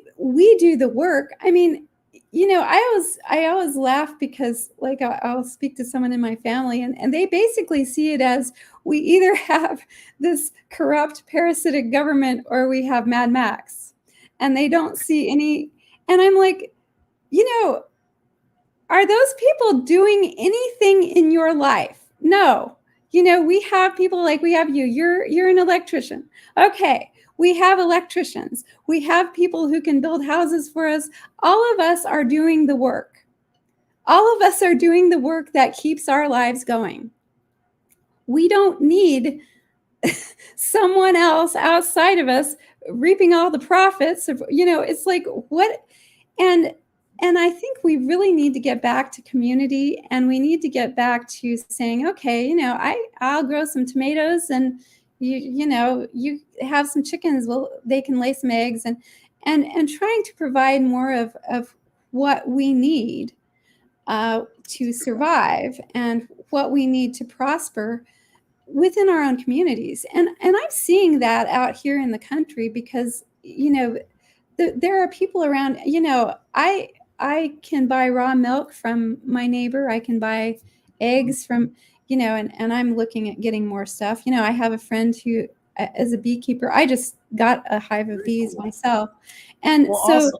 [SPEAKER 2] do the work. I mean, I always laugh because, like, I'll speak to someone in my family and they basically see it as we either have this corrupt parasitic government or we have Mad Max, and they don't see any. And I'm like, are those people doing anything in your life? No. We have people like we have you. You're an electrician. Okay. We have electricians. We have people who can build houses for us. All of us are doing the work. All of us are doing the work that keeps our lives going. We don't need someone else outside of us reaping all the profits. It's like, what? And I think we really need to get back to community, and we need to get back to saying, okay, I'll grow some tomatoes, and you have some chickens. Well, they can lay some eggs, and trying to provide more of what we need to survive and what we need to prosper within our own communities. And I'm seeing that out here in the country because, there are people around, I can buy raw milk from my neighbor. I can buy eggs from, and I'm looking at getting more stuff. I have a friend who is a beekeeper. I just got a hive of bees myself. And awesome.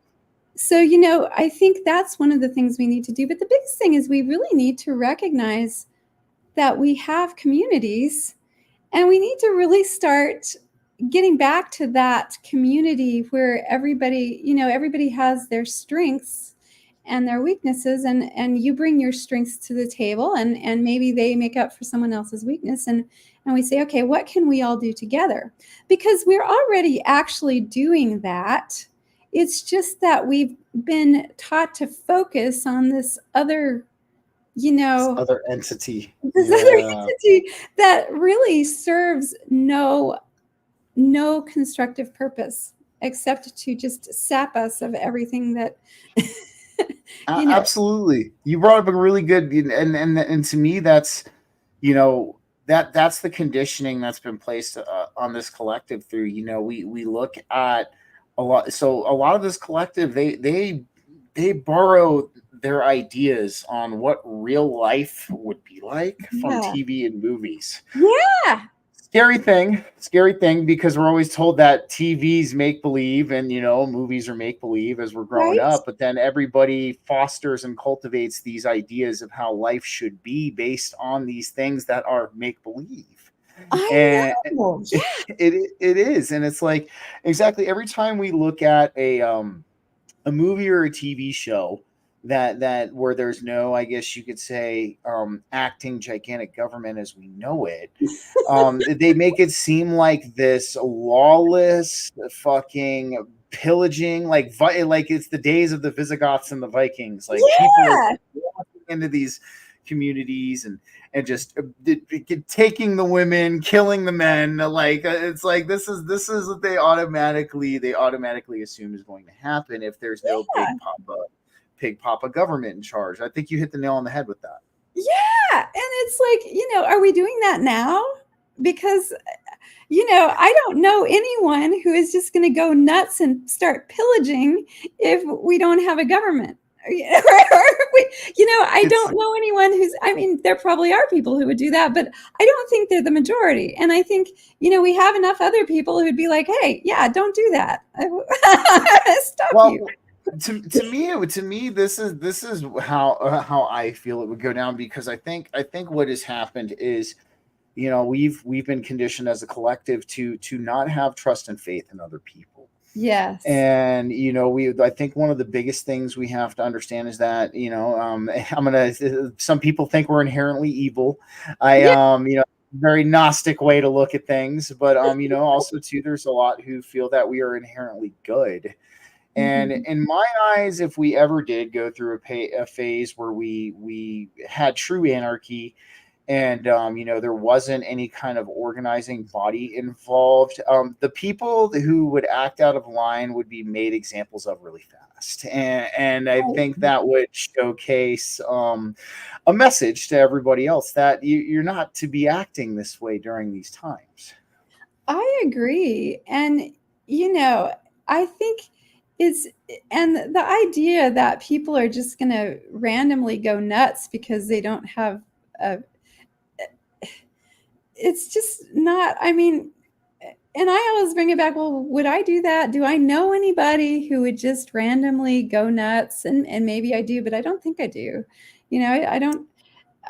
[SPEAKER 2] So, I think that's one of the things we need to do. But the biggest thing is we really need to recognize that we have communities, and we need to really start getting back to that community where everybody has their strengths and their weaknesses, and you bring your strengths to the table, and maybe they make up for someone else's weakness, and we say, okay, what can we all do together? Because we're already actually doing that. It's just that we've been taught to focus on this other,
[SPEAKER 1] other entity.
[SPEAKER 2] Other entity that really serves no constructive purpose except to just sap us of everything that
[SPEAKER 1] Absolutely. You brought up a really good, and to me, that's you know, that's the conditioning that's been placed on this collective through, we look at a lot. So a lot of this collective, they borrow their ideas on what real life would be like from
[SPEAKER 2] Yeah.
[SPEAKER 1] TV and movies.
[SPEAKER 2] Yeah.
[SPEAKER 1] Scary thing, because we're always told that TV's make believe and movies are make believe as we're growing
[SPEAKER 2] Right.
[SPEAKER 1] up, but then everybody fosters and cultivates these ideas of how life should be based on these things that are make believe.
[SPEAKER 2] I
[SPEAKER 1] And
[SPEAKER 2] know. Yeah.
[SPEAKER 1] it is, and it's like, exactly, every time we look at a movie or a TV show that where there's no, I guess you could say, acting gigantic government as we know it, they make it seem like this lawless fucking pillaging, like it's the days of the Visigoths and the Vikings. Like, people are
[SPEAKER 2] Yeah.
[SPEAKER 1] walking into these communities and just taking the women, killing the men. Like, it's like, this is what they automatically assume is going to happen if there's no big papa government in charge. I think you hit the nail on the head with that.
[SPEAKER 2] Yeah. And it's like, are we doing that now? Because, I don't know anyone who is just going to go nuts and start pillaging if we don't have a government. I don't know anyone there probably are people who would do that, but I don't think they're the majority. And I think, we have enough other people who'd be like, hey, yeah, don't do that. Stop you.
[SPEAKER 1] To me, this is how I feel it would go down, because I think what has happened is, we've been conditioned as a collective to not have trust and faith in other people.
[SPEAKER 2] Yes.
[SPEAKER 1] And I think one of the biggest things we have to understand is that, some people think we're inherently evil. Very Gnostic way to look at things, but also too, there's a lot who feel that we are inherently good. And in my eyes, if we ever did go through a phase where we had true anarchy, and there wasn't any kind of organizing body involved, the people who would act out of line would be made examples of really fast, and I think that would showcase a message to everybody else that you're not to be acting this way during these times.
[SPEAKER 2] I agree. And, I think and the idea that people are just going to randomly go nuts because they don't have it's just not, and I always bring it back, well, would I do that? Do I know anybody who would just randomly go nuts? And maybe I do, but I don't think I do. I don't.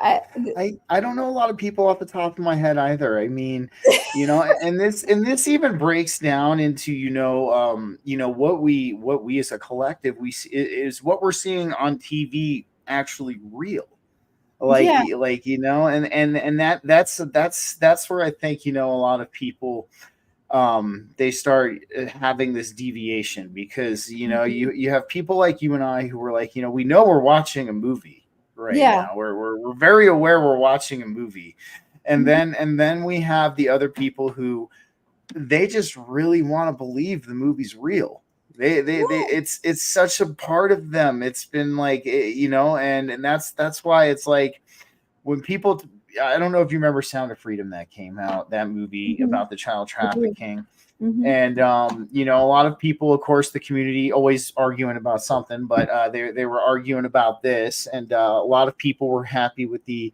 [SPEAKER 1] I don't know a lot of people off the top of my head either. I mean, and this even breaks down into what we as a collective we see is what we're seeing on TV actually real. And that's where I think a lot of people they start having this deviation, because you have people like you and I who were like, we know we're watching a movie right now. We're very aware we're watching a movie, and then we have the other people who they just really want to believe the movie's real. They it's such a part of them. It's been like, and that's why it's like, when people, I don't know if you remember Sound of Freedom, that came out, that movie about the child trafficking. And a lot of people, of course, the community always arguing about something, but they were arguing about this, and a lot of people were happy with the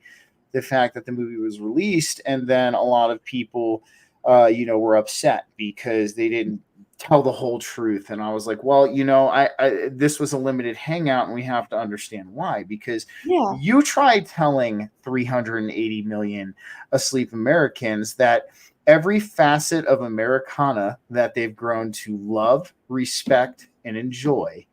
[SPEAKER 1] fact that the movie was released, and then a lot of people were upset because they didn't tell the whole truth. And I was like, well, I this was a limited hangout, and we have to understand why, because you tried telling 380 million asleep Americans that every facet of Americana that they've grown to love, respect, and enjoy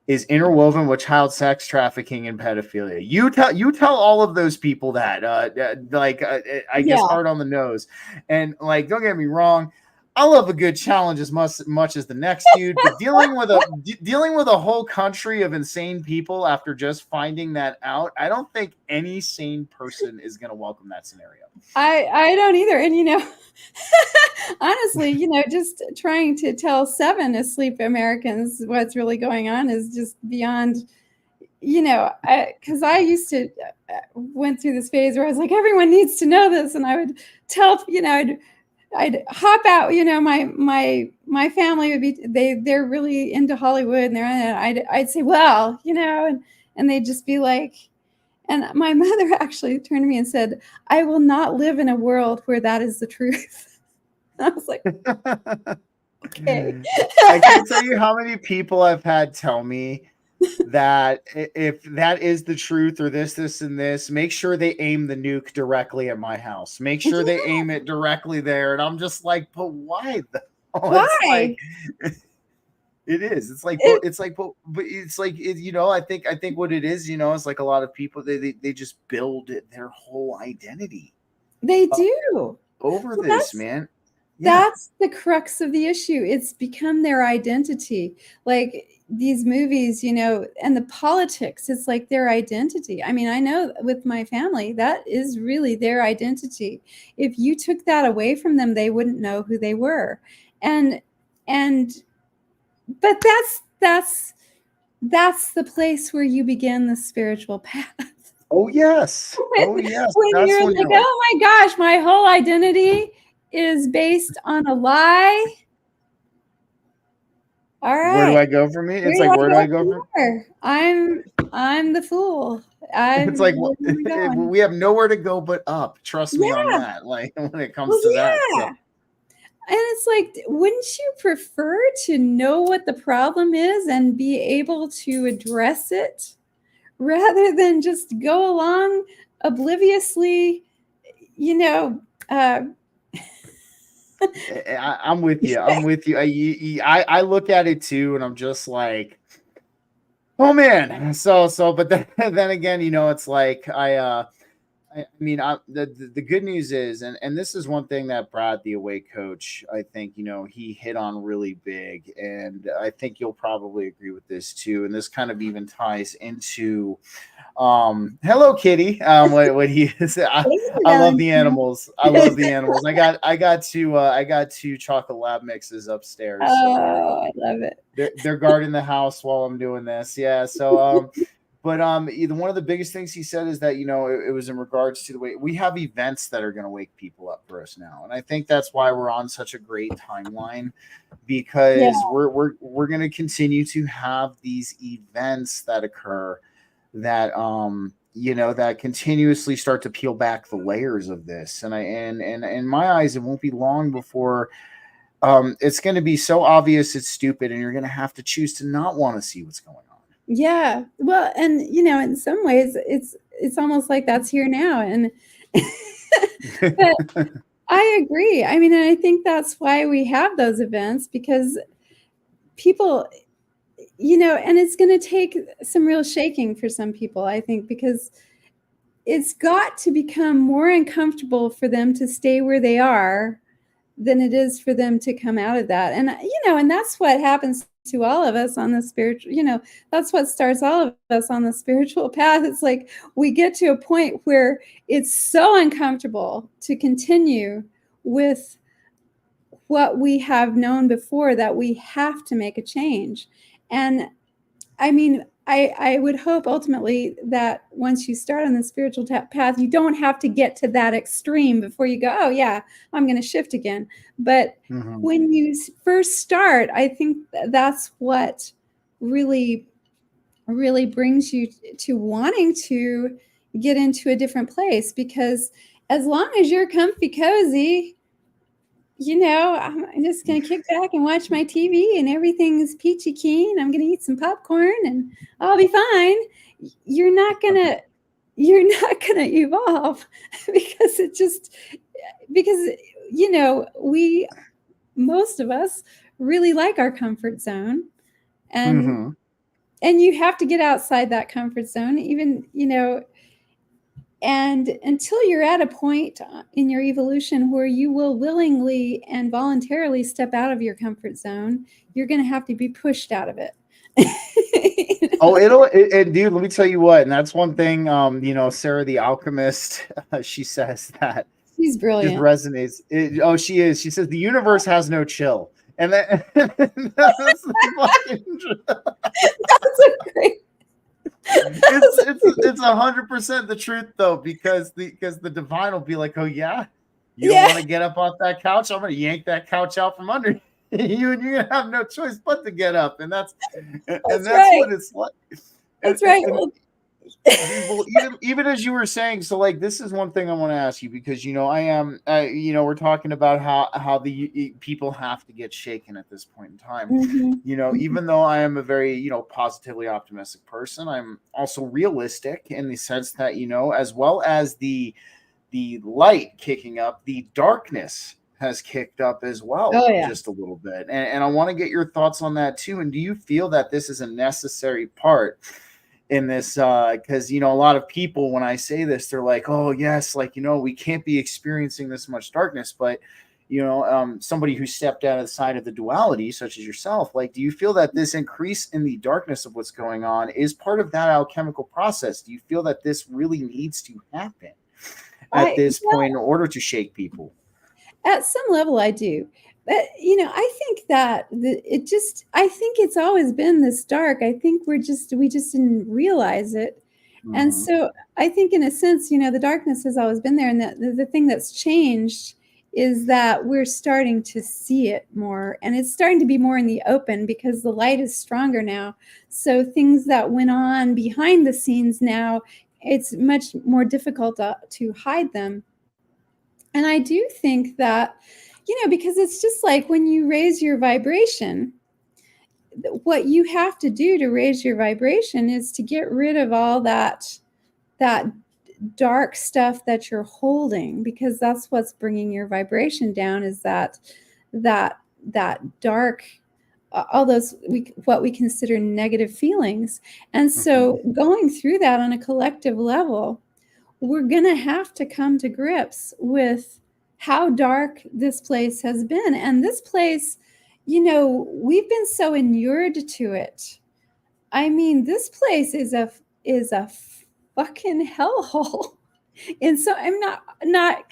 [SPEAKER 1] is interwoven with child sex trafficking and pedophilia. You tell all of those people that, I guess hard on the nose. And like, don't get me wrong, I love a good challenge as much as the next dude, but dealing with a whole country of insane people after just finding that out, I don't think any sane person is going to welcome that scenario.
[SPEAKER 2] I don't either. And honestly, just trying to tell 7 asleep Americans what's really going on is just beyond because I used to went through this phase where I was like, everyone needs to know this, and I would tell, I'd hop out. My family would be they're really into Hollywood, and I'd say, well, and they'd just be like, and my mother actually turned to me and said, I will not live in a world where that is the truth. I was like, okay.
[SPEAKER 1] I can't tell you how many people I've had tell me that if that is the truth, or this and this, make sure they aim the nuke directly at my house. Make sure they aim it directly there. And I'm just like, but why though?
[SPEAKER 2] Why?
[SPEAKER 1] It's like, it is. It's like, but it's like, I think what it is, it's like a lot of people, they just build their whole identity.
[SPEAKER 2] They do.
[SPEAKER 1] Over this, man.
[SPEAKER 2] Yeah. That's the crux of the issue. It's become their identity. Like these movies, and the politics, it's like their identity. I mean, I know with my family, that is really their identity. If you took that away from them, they wouldn't know who they were. But that's the place where you begin the spiritual path.
[SPEAKER 1] Oh yes. Oh yes.
[SPEAKER 2] When you're like, oh my gosh, my whole identity is based on a lie. All right.
[SPEAKER 1] Where do I go from me? It's like, where do I go from
[SPEAKER 2] here? I'm the fool.
[SPEAKER 1] It's like, we have nowhere to go but up. Trust me on that. Like when it comes to that. So.
[SPEAKER 2] And it's like, wouldn't you prefer to know what the problem is and be able to address it rather than just go along obliviously,
[SPEAKER 1] I'm with you. I'm with you. I look at it too, and I'm just like, oh man. But then again, it's like the good news is, and this is one thing that Brad, the away coach, I think, he hit on really big, and I think you'll probably agree with this too. And this kind of even ties into, hello Kitty. What he is, I love the animals. I love the animals. I got two chocolate lab mixes upstairs.
[SPEAKER 2] Oh, I love it.
[SPEAKER 1] They're guarding the house while I'm doing this. Yeah. So, but one of the biggest things he said is that, it was in regards to the way we have events that are going to wake people up for us now. And I think that's why we're on such a great timeline, because we're going to continue to have these events that occur that, that continuously start to peel back the layers of this. And in my eyes, it won't be long before it's going to be so obvious it's stupid, and you're going to have to choose to not want to see what's going on.
[SPEAKER 2] Yeah. Well, and in some ways it's almost like that's here now. And but I agree. I mean, and I think that's why we have those events, because people, and it's going to take some real shaking for some people, I think, because it's got to become more uncomfortable for them to stay where they are than it is for them to come out of that. And, and that's what happens to all of us on the spiritual, that's what starts all of us on the spiritual path. It's like we get to a point where it's so uncomfortable to continue with what we have known before that we have to make a change. And I mean, I would hope ultimately that once you start on the spiritual path, you don't have to get to that extreme before you go, oh yeah, I'm going to shift again. But when you first start, I think that's what really, really brings you to wanting to get into a different place. Because as long as you're comfy, cozy, I'm just going to kick back and watch my TV and everything's peachy keen. I'm going to eat some popcorn and I'll be fine. You're not going to evolve because most of us really like our comfort zone, and you have to get outside that comfort zone, even, and until you're at a point in your evolution where you will willingly and voluntarily step out of your comfort zone, you're going to have to be pushed out of it.
[SPEAKER 1] Dude, let me tell you what. And that's one thing, Sarah, the alchemist, she says that
[SPEAKER 2] she's brilliant.
[SPEAKER 1] Just resonates. She is. She says the universe has no chill. And that's
[SPEAKER 2] a great.
[SPEAKER 1] It's 100% the truth though, because the divine will be like, oh yeah, you don't
[SPEAKER 2] Yeah,
[SPEAKER 1] want to get up off that couch, I'm gonna yank that couch out from under you, and you're gonna have no choice but to get up, and
[SPEAKER 2] that's
[SPEAKER 1] that's
[SPEAKER 2] right.
[SPEAKER 1] what it's like.
[SPEAKER 2] That's right.
[SPEAKER 1] And
[SPEAKER 2] Well,
[SPEAKER 1] well, even as you were saying, so like this is one thing I want to ask you, because I am, we're talking about how the people have to get shaken at this point in time.
[SPEAKER 2] mhm, mhm.
[SPEAKER 1] Even though I am a very positively optimistic person, I'm also realistic in the sense that as well as the light kicking up, the darkness has kicked up as well,
[SPEAKER 2] Oh yeah.
[SPEAKER 1] just a little bit, and I want to get your thoughts on that too. And do you feel that this is a necessary part in this, because a lot of people, when I say this, they're like, oh yes, like we can't be experiencing this much darkness, but somebody who stepped out of the side of the duality, such as yourself, like, do you feel that this increase in the darkness of what's going on is part of that alchemical process? Do you feel that this really needs to happen at
[SPEAKER 2] I
[SPEAKER 1] this point in order to shake people?
[SPEAKER 2] At some level, I do. But, I think that I think it's always been this dark. I think we just didn't realize it. And
[SPEAKER 1] Hmm.
[SPEAKER 2] so I think in a sense, the darkness has always been there. And the thing that's changed is that we're starting to see it more, and it's starting to be more in the open because the light is stronger now. So things that went on behind the scenes now, it's much more difficult to hide them. And I do think that, because it's just like when you raise your vibration, what you have to do to raise your vibration is to get rid of all that dark stuff that you're holding, because that's what's bringing your vibration down, is that that dark, all those what we consider negative feelings. And
[SPEAKER 1] Hmm.
[SPEAKER 2] so going through that on a collective level, we're going to have to come to grips with how dark this place has been. And this place, we've been so inured to it. I mean, this place is a fucking hellhole. And so I'm not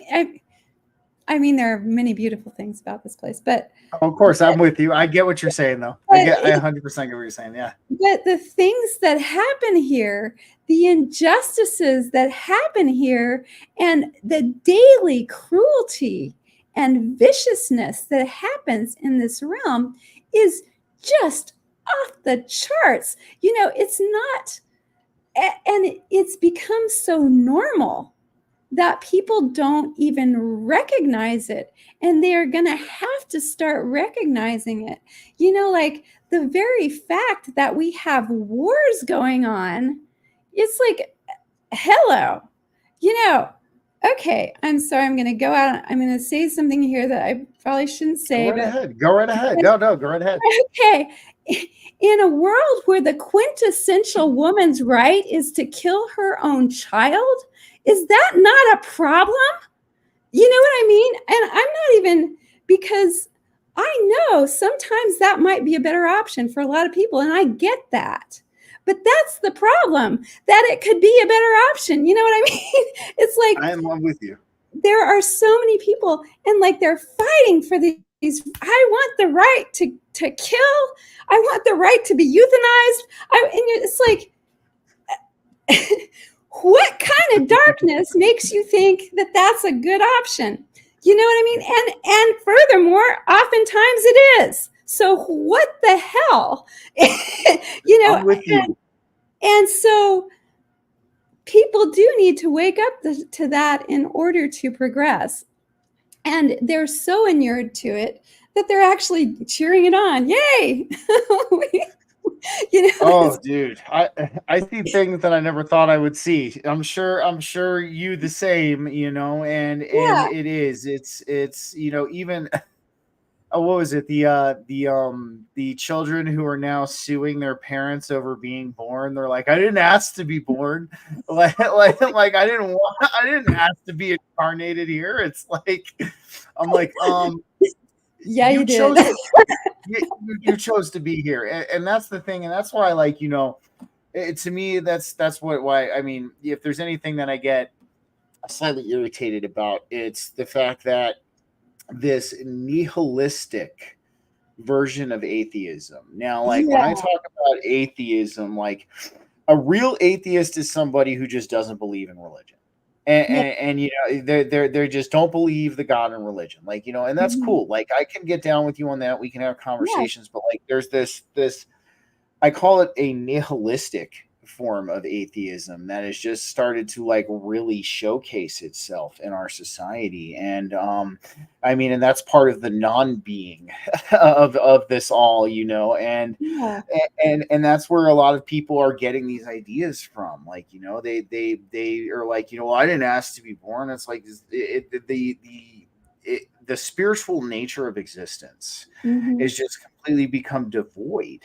[SPEAKER 2] I mean, there are many beautiful things about this place, but
[SPEAKER 1] Of course, I'm with you. I get what you're saying, though.
[SPEAKER 2] but
[SPEAKER 1] I 100% get what you're saying. Yeah.
[SPEAKER 2] But the things that happen here, the injustices that happen here, and the daily cruelty and viciousness that happens in this realm is just off the charts. It's not, and it's become so normal that people don't even recognize it, and they're going to have to start recognizing it. Like the very fact that we have wars going on, it's like, hello. Okay, I'm sorry, I'm going to go out, I'm going to say something here that I probably shouldn't
[SPEAKER 1] Go
[SPEAKER 2] say,
[SPEAKER 1] right
[SPEAKER 2] but
[SPEAKER 1] ahead. Go right ahead. No, no, go right ahead.
[SPEAKER 2] okay. In a world where the quintessential woman's right is to kill her own child, is that not a problem? You know what I mean? And I'm not even, because I know sometimes that might be a better option for a lot of people, and I get that. But that's the problem, that it could be a better option. You know what I mean? It's like
[SPEAKER 1] I am with you.
[SPEAKER 2] there are so many people, and like they're fighting for these. I want the right to kill. I want the right to be euthanized. And it's like, what kind of darkness makes you think that that's a good option? You know what I mean? And furthermore, oftentimes it is. So what the hell?
[SPEAKER 1] I'm with you.
[SPEAKER 2] And so people do need to wake up to that in order to progress. And they're so inured to it that they're actually cheering it on. Yay!
[SPEAKER 1] Oh, dude, I see things that I never thought I would see. I'm sure you the same. And
[SPEAKER 2] Yeah.
[SPEAKER 1] it is. It's even. Oh, what was it? The children who are now suing their parents over being born. They're like, I didn't ask to be born. Like I didn't ask to be incarnated here. It's like, I'm like,
[SPEAKER 2] Yeah, you
[SPEAKER 1] you
[SPEAKER 2] did.
[SPEAKER 1] chose you chose to be here, and that's the thing, and that's why, like, to me, that's why, I mean, if there's anything that I get slightly irritated about, it's the fact that this nihilistic version of atheism. Now, like, when
[SPEAKER 2] Yeah.
[SPEAKER 1] I talk about atheism, like, a real atheist is somebody who just doesn't believe in religion.
[SPEAKER 2] Yeah.
[SPEAKER 1] And you know, they just don't believe the God in religion, like, you know, and that's
[SPEAKER 2] Mhm.
[SPEAKER 1] cool. Like, I can get down with you on that. We can have
[SPEAKER 2] Yeah.
[SPEAKER 1] conversations, but like, there's this I call it a nihilistic form of atheism that has just started to like really showcase itself in our society. And I mean, and that's part of the non-being of this all, you know.
[SPEAKER 2] Yeah.
[SPEAKER 1] And that's where a lot of people are getting these ideas from. Like, you know, they are like, you know, well, I didn't ask to be born. It's like the spiritual nature of existence
[SPEAKER 2] Mhm.
[SPEAKER 1] is just completely become devoid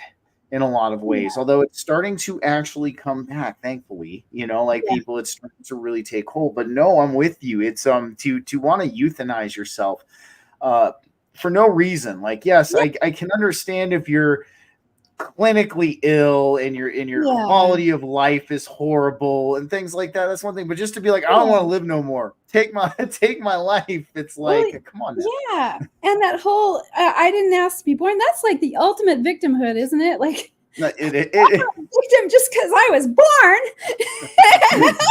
[SPEAKER 1] in a lot of ways,
[SPEAKER 2] Yeah.
[SPEAKER 1] although it's starting to actually come back, thankfully. You know, like,
[SPEAKER 2] Yeah.
[SPEAKER 1] people, it's starting to really take hold. But no, I'm with you. It's to want to euthanize yourself uh for no reason. Like, yes,
[SPEAKER 2] Yeah.
[SPEAKER 1] I can understand if you're clinically ill and your
[SPEAKER 2] Yeah.
[SPEAKER 1] quality of life is horrible and things like that. That's one thing. But just to be like, I don't want
[SPEAKER 2] Yeah.
[SPEAKER 1] to live no more. Take my take my life. It's
[SPEAKER 2] Well,
[SPEAKER 1] like, come on now.
[SPEAKER 2] yeah. And that whole I didn't ask to be born, that's like the ultimate victimhood, isn't it? Like,
[SPEAKER 1] No,
[SPEAKER 2] I'm not a victim just because I was born.
[SPEAKER 1] it's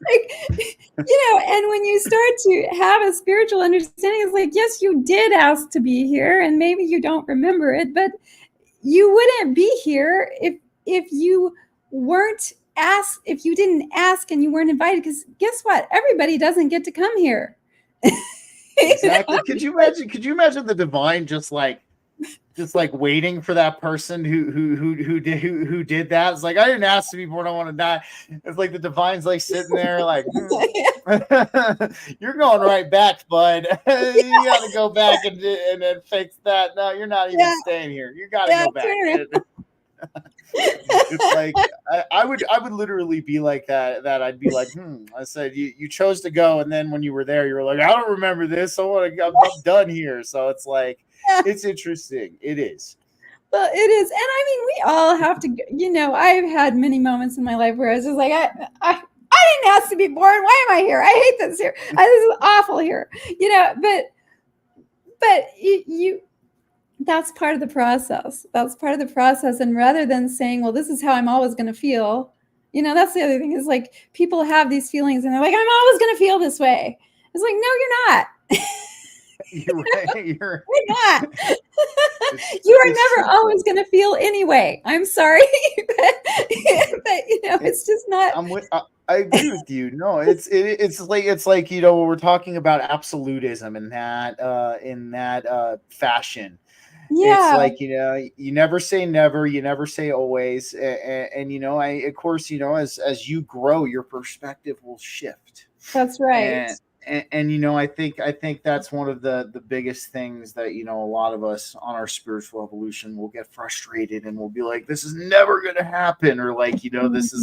[SPEAKER 1] like,
[SPEAKER 2] It's like, and when you start to have a spiritual understanding, it's like, yes, you did ask to be here, and maybe you don't remember it, but you wouldn't be here if you weren't asked, if you didn't ask and you weren't invited. Because guess what? Everybody doesn't get to come here.
[SPEAKER 1] exactly. Could you imagine the divine just like waiting for that person who did that? It's like, I didn't ask to be born, I want to die. It's like the divine's like sitting there like, you're going right back, bud. You got to go back and then fix that. No, you're not even
[SPEAKER 2] Yeah,
[SPEAKER 1] staying here. You got to
[SPEAKER 2] yeah,
[SPEAKER 1] go back.
[SPEAKER 2] true.
[SPEAKER 1] It's like, I would literally be like that. I'd be like, I said, you chose to go, and then when you were there, you were like, I don't remember this. I'm done here. So it's like,
[SPEAKER 2] Yeah.
[SPEAKER 1] it's interesting. It is.
[SPEAKER 2] Well, it is, and I mean, we all have to. I've had many moments in my life where I was just like, I didn't ask to be born. Why am I here? I hate this here. This is awful here. But you that's part of the process. That's part of the process. And rather than saying, well, this is how I'm always going to feel, that's the other thing is like people have these feelings and they're like, I'm always going to feel this way. It's like, no, you're not.
[SPEAKER 1] You're right.
[SPEAKER 2] You're not.
[SPEAKER 1] It's
[SPEAKER 2] You
[SPEAKER 1] it's
[SPEAKER 2] are never
[SPEAKER 1] true.
[SPEAKER 2] always going to feel anyway. I'm sorry. but it's just not.
[SPEAKER 1] I agree with you. No, it's like, you know, we're talking about absolutism in that fashion. It's
[SPEAKER 2] Yeah,
[SPEAKER 1] like, you know, you never say never, you never say always. And you know, of course, you know, as you grow, your perspective will shift.
[SPEAKER 2] that's right.
[SPEAKER 1] And you know, I think that's one of the biggest things that, you know, a lot of us on our spiritual evolution will get frustrated and we'll be like, this is never going to happen, or like, you know,
[SPEAKER 2] Mhm.
[SPEAKER 1] this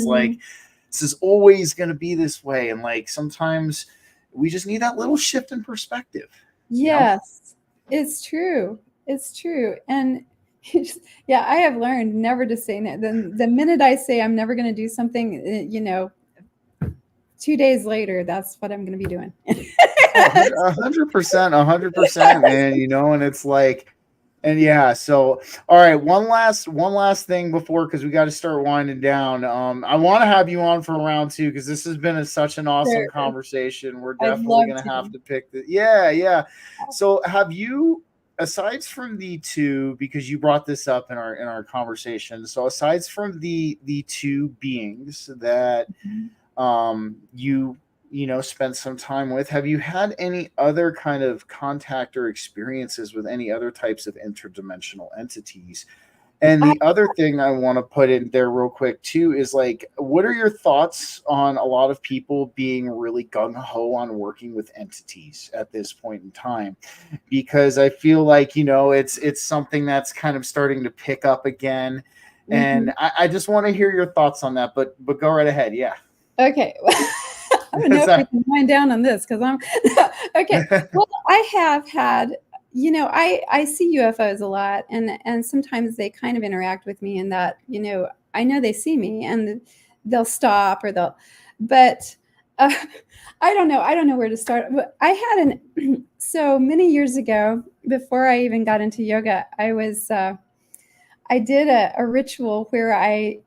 [SPEAKER 1] is always going to be this way. And like, sometimes we just need that little shift in perspective, you know.
[SPEAKER 2] Yes, it's true. It's true. And yeah, I have learned never to say no. The minute I say I'm never going to do something, 2 days later, that's what I'm going to be doing.
[SPEAKER 1] Oh, 100%, 100%, man. You know, and it's like, and yeah. So, all right, one last thing before, because we got to start winding down. I want to have you on for round two because this has been such an awesome
[SPEAKER 2] Sure.
[SPEAKER 1] conversation. We're
[SPEAKER 2] I'd
[SPEAKER 1] definitely
[SPEAKER 2] love
[SPEAKER 1] gonna have
[SPEAKER 2] to.
[SPEAKER 1] to pick the, yeah, yeah. So, have you, aside from the two, because you brought this up in our conversation, so aside from the two beings that you know, spent some time with, have you had any other kind of contact or experiences with any other types of interdimensional entities? And
[SPEAKER 2] I,
[SPEAKER 1] the other thing I want to put in there real quick too is like, what are your thoughts on a lot of people being really gung-ho on working with entities at this point in time? Because I feel like, you know, it's something that's kind of starting to pick up again.
[SPEAKER 2] mhm.
[SPEAKER 1] And I just want to hear your thoughts on that, but go right ahead. Yeah.
[SPEAKER 2] Okay. I don't know if we can wind down on this because I'm okay. Well, I have had, I see UFOs a lot, and sometimes they kind of interact with me in that, I know they see me and they'll stop or but uh, I don't know. I don't know where to start. But I had so many years ago, before I even got into yoga, I did a ritual where I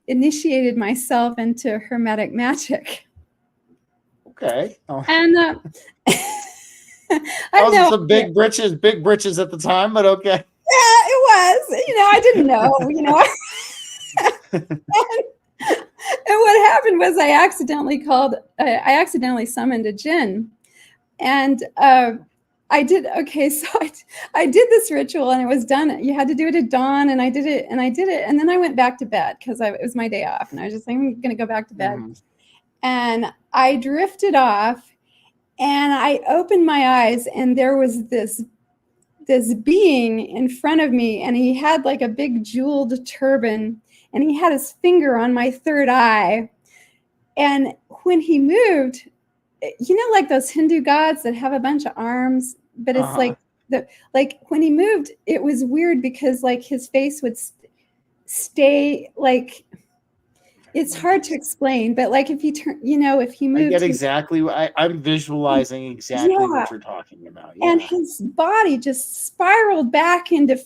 [SPEAKER 2] initiated myself into Hermetic magic.
[SPEAKER 1] Okay. Oh.
[SPEAKER 2] And
[SPEAKER 1] I was some big britches at the time, but okay.
[SPEAKER 2] Yeah, it was. I didn't know. And what happened was I accidentally summoned a jinn, and I did this ritual, and it was done. You had to do it at dawn, and I did it, and then I went back to bed because it was my day off, and I was just like, I'm going to go back to bed. And I drifted off, and I opened my eyes, and there was this being in front of me, and he had like a big jeweled turban, and he had his finger on my third eye. And when he moved, like those Hindu gods that have a bunch of arms, but it's like when he moved, it was weird because like his face would stay like, it's hard to explain, but like if he moved,
[SPEAKER 1] I get exactly. I'm visualizing exactly what you're talking about. Yeah.
[SPEAKER 2] And his body just spiraled back into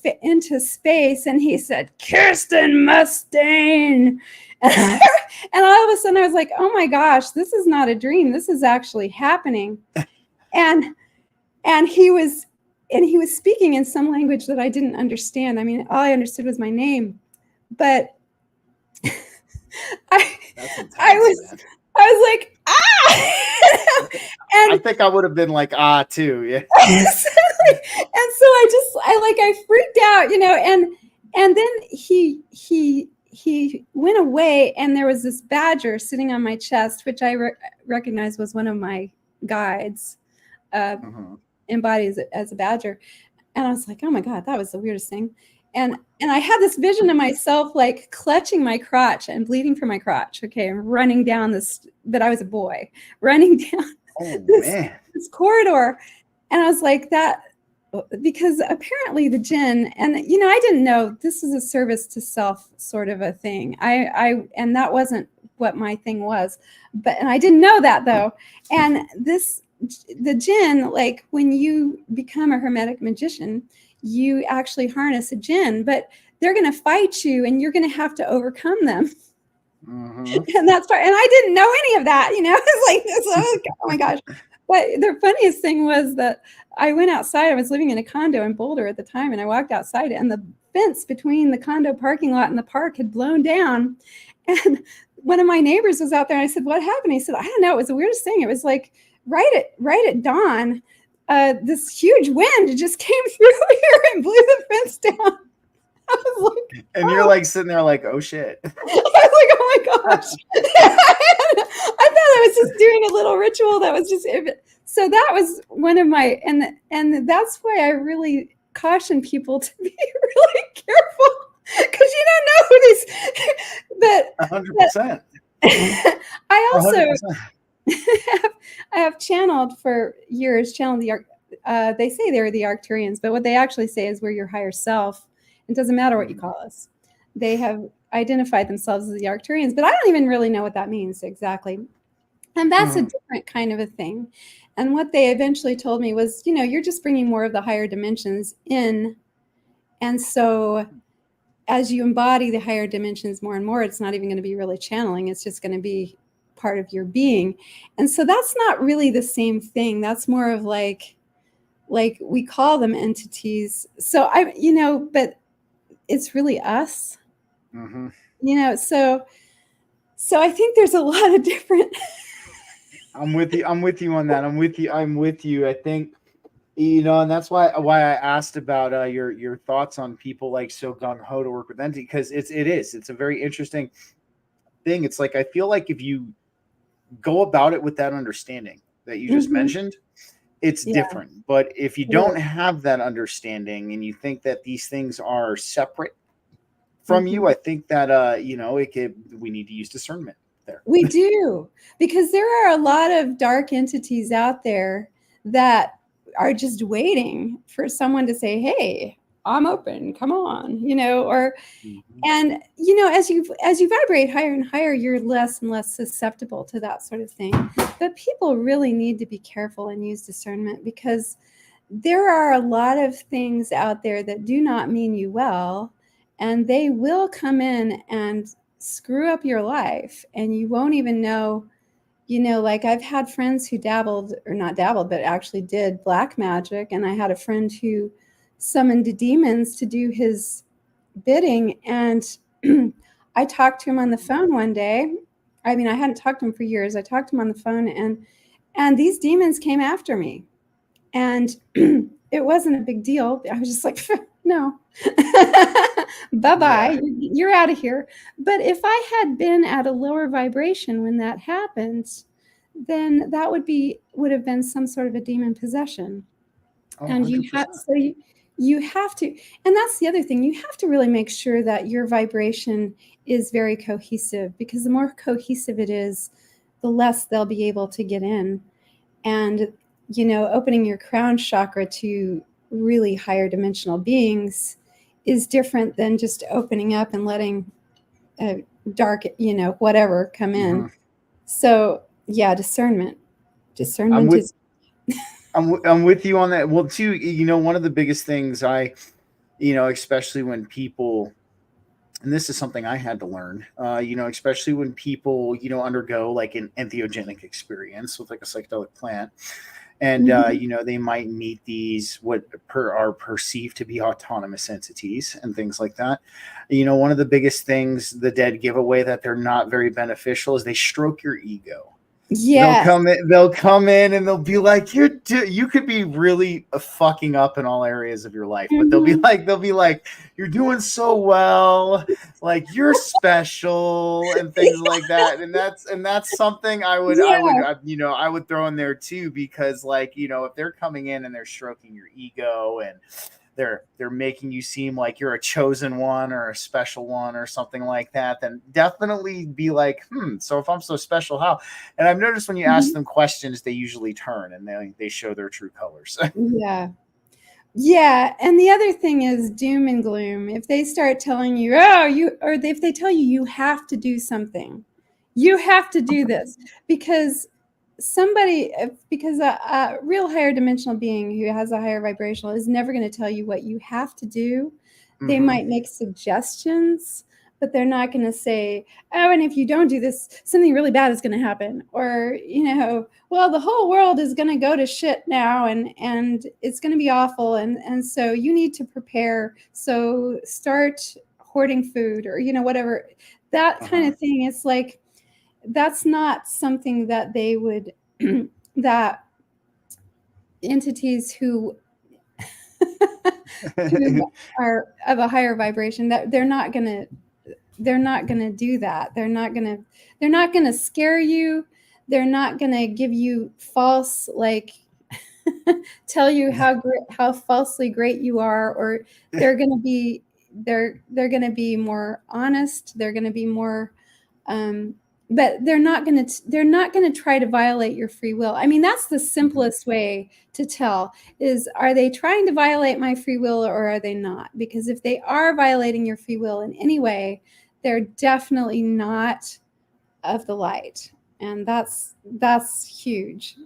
[SPEAKER 2] space, and he said, "Kirsten Mustain," and all of a sudden I was like, "Oh my gosh, this is not a dream. This is actually happening." and he was speaking in some language that I didn't understand. I mean, all I understood was my name, but I was like, ah! And
[SPEAKER 1] I think I would have been like, ah, too. Yeah.
[SPEAKER 2] And so I freaked out, and then he went away, and there was this badger sitting on my chest, which I recognized was one of my guides, embodied as a badger. And I was like, oh my God, that was the weirdest thing. And I had this vision of myself like clutching my crotch and bleeding from my crotch. Okay, and running down but I was a boy, running down this corridor. And I was like, that, because apparently the jinn, and I didn't know this is a service to self sort of a thing. And that wasn't what my thing was, and I didn't know that though. And the jinn, like when you become a Hermetic magician, you actually harness a jinn, but they're going to fight you, and you're going to have to overcome them. And that's part. And I didn't know any of that. It's like, oh my gosh. But the funniest thing was that I went outside. I was living in a condo in Boulder at the time, and I walked outside, and the fence between the condo parking lot and the park had blown down. And one of my neighbors was out there, and I said, "What happened?" He said, "I don't know. It was the weirdest thing. It was like right at dawn. This huge wind just came through here and blew the fence down." I was like,
[SPEAKER 1] and you're like sitting there like, oh shit.
[SPEAKER 2] I was like, oh my gosh. I thought I was just doing a little ritual that was just, so that was one of my, and that's why I really caution people to be really careful, because you don't know who these,
[SPEAKER 1] 100%.
[SPEAKER 2] I also I have channeled for years, they say they're the Arcturians, but what they actually say is we're your higher self. It doesn't matter what you call us. They have identified themselves as the Arcturians, but I don't even really know what that means exactly. And that's a different kind of a thing. And what they eventually told me was, you're just bringing more of the higher dimensions in. And so as you embody the higher dimensions more and more, it's not even going to be really channeling. It's just going to be part of your being. And so that's not really the same thing. That's more of like we call them entities. So but it's really us, so I think there's a lot of different.
[SPEAKER 1] I'm with you on that. I'm with you. I think, and that's why I asked about your thoughts on people like so gung-ho to work with entity, because it's a very interesting thing. It's like, I feel like if you go about it with that understanding that you just mentioned, it's different. But if you don't have that understanding and you think that these things are separate from you, I think that we need to use discernment there.
[SPEAKER 2] We do, because there are a lot of dark entities out there that are just waiting for someone to say, "Hey, I'm open, come on," and as you vibrate higher and higher, you're less and less susceptible to that sort of thing. But people really need to be careful and use discernment, because there are a lot of things out there that do not mean you well, and they will come in and screw up your life, and you won't even know. Like I've had friends who dabbled, or not dabbled, but actually did black magic. And I had a friend who summoned demons to do his bidding. And I talked to him on the phone one day. I mean, I hadn't talked to him for years. I talked to him on the phone, and these demons came after me. And it wasn't a big deal. I was just like, no, bye-bye,
[SPEAKER 1] Yeah.
[SPEAKER 2] you're out of here. But if I had been at a lower vibration when that happened, then that would have been some sort of a demon possession.
[SPEAKER 1] Oh,
[SPEAKER 2] And
[SPEAKER 1] 100%.
[SPEAKER 2] you have to, and that's the other thing, you have to really make sure that your vibration is very cohesive, because the more cohesive it is, the less they'll be able to get in. And opening your crown chakra to really higher dimensional beings is different than just opening up and letting a dark, whatever come in.
[SPEAKER 1] Mhm.
[SPEAKER 2] So yeah, discernment
[SPEAKER 1] I'm with
[SPEAKER 2] is
[SPEAKER 1] I'm with you on that. Well, too, one of the biggest things especially when people, and this is something I had to learn, especially when people, undergo like an entheogenic experience with like a psychedelic plant, and they might meet these what are perceived to be autonomous entities and things like that. One of the biggest things the dead give away that they're not very beneficial is they stroke your ego.
[SPEAKER 2] yes.
[SPEAKER 1] They'll come in and they'll be like, you could be really fucking up in all areas of your life, but they'll be like, you're doing so well, like you're special and things like that. And that's something I would throw in there too, because like, if they're coming in and they're stroking your ego and they're making you seem like you're a chosen one or a special one or something like that, then definitely be like, so if I'm so special, how? And I've noticed when you ask them questions, they usually turn and they show their true colors.
[SPEAKER 2] Yeah, and the other thing is doom and gloom. If they start telling you, if they tell you you have to do something, you have to do this, because a real higher dimensional being who has a higher vibrational is never going to tell you what you have to do. They might make suggestions, but they're not going to say, oh, and if you don't do this, something really bad is going to happen. Or, well, the whole world is going to go to shit now, and it's going to be awful. And so you need to prepare. So start hoarding food, or, whatever. That kind of thing. It's like, that's not something that they would, that entities who are of a higher vibration, that they're not going to do that. They're not going to scare you. They're not going to give you false, like, tell you how falsely great you are, or they're going to be more honest. They're going to be more, but they're not going to try to violate your free will. I mean, that's the simplest way to tell, is, are they trying to violate my free will or are they not? Because if they are violating your free will in any way, they're definitely not of the light. And that's huge.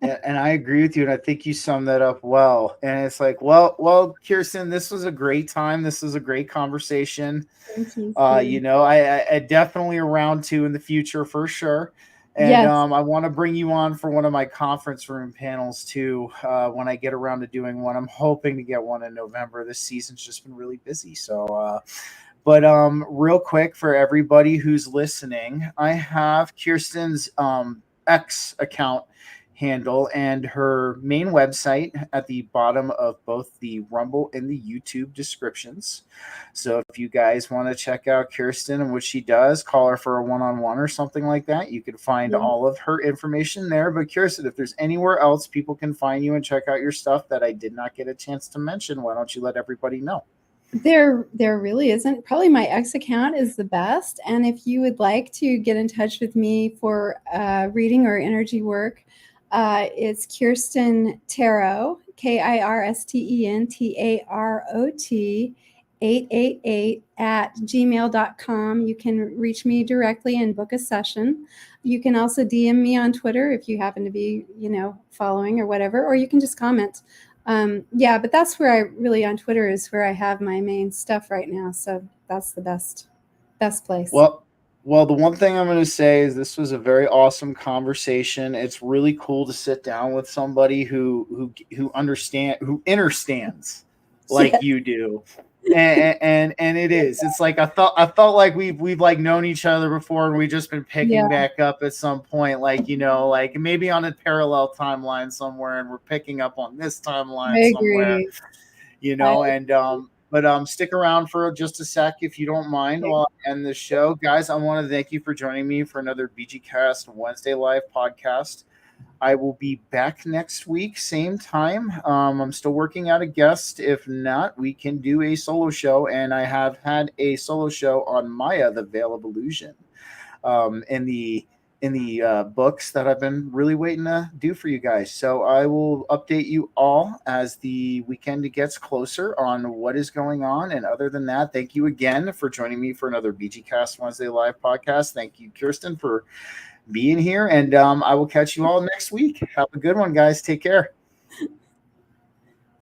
[SPEAKER 1] And I agree with you, and I think you summed that up well. And it's like, well, Kirsten, this was a great time. This was a great conversation.
[SPEAKER 2] Thank you.
[SPEAKER 1] I definitely a round two in the future for sure. And
[SPEAKER 2] Yes.
[SPEAKER 1] I want to bring you on for one of my conference room panels too. When I get around to doing one, I'm hoping to get one in November. This season's just been really busy. So, but real quick for everybody who's listening, I have Kirsten's X account handle and her main website at the bottom of both the Rumble and the YouTube descriptions. So if you guys want to check out Kirsten and what she does, call her for a one-on-one or something like that. You can find all of her information there. But Kirsten, if there's anywhere else people can find you and check out your stuff that I did not get a chance to mention, why don't you let everybody know?
[SPEAKER 2] There really isn't. Probably my X account is the best. And if you would like to get in touch with me for reading or energy work, it's Kirsten Tarot, KirstenTarot 888 at gmail.com. You can reach me directly and book a session. You can also DM me on Twitter if you happen to be, following or whatever, or you can just comment. But that's where on Twitter is where I have my main stuff right now. So that's the best. Best place.
[SPEAKER 1] Well, the one thing I'm going to say is this was a very awesome conversation. It's really cool to sit down with somebody who understands like
[SPEAKER 2] Yeah.
[SPEAKER 1] you do. And it is. It's like I felt like we've like known each other before, and we've just been picking
[SPEAKER 2] Yeah.
[SPEAKER 1] back up at some point, like, you know, like maybe on a parallel timeline somewhere, and we're picking up on this timeline
[SPEAKER 2] I
[SPEAKER 1] somewhere,
[SPEAKER 2] agree.
[SPEAKER 1] you
[SPEAKER 2] I
[SPEAKER 1] know. And but stick around for just a sec if you don't mind
[SPEAKER 2] agree.
[SPEAKER 1] while I end the show. Guys, I want to thank you for joining me for another BG Cast Wednesday Live podcast. I will be back next week, same time. I'm still working out a guest. If not, we can do a solo show. And I have had a solo show on Maya, the Veil of Illusion, in the books that I've been really waiting to do for you guys. So I will update you all as the weekend gets closer on what is going on. And other than that, thank you again for joining me for another BG Cast Wednesday Live podcast. Thank you, Kirsten, for being here, and I will catch you all next week. Have a good one, guys. Take care.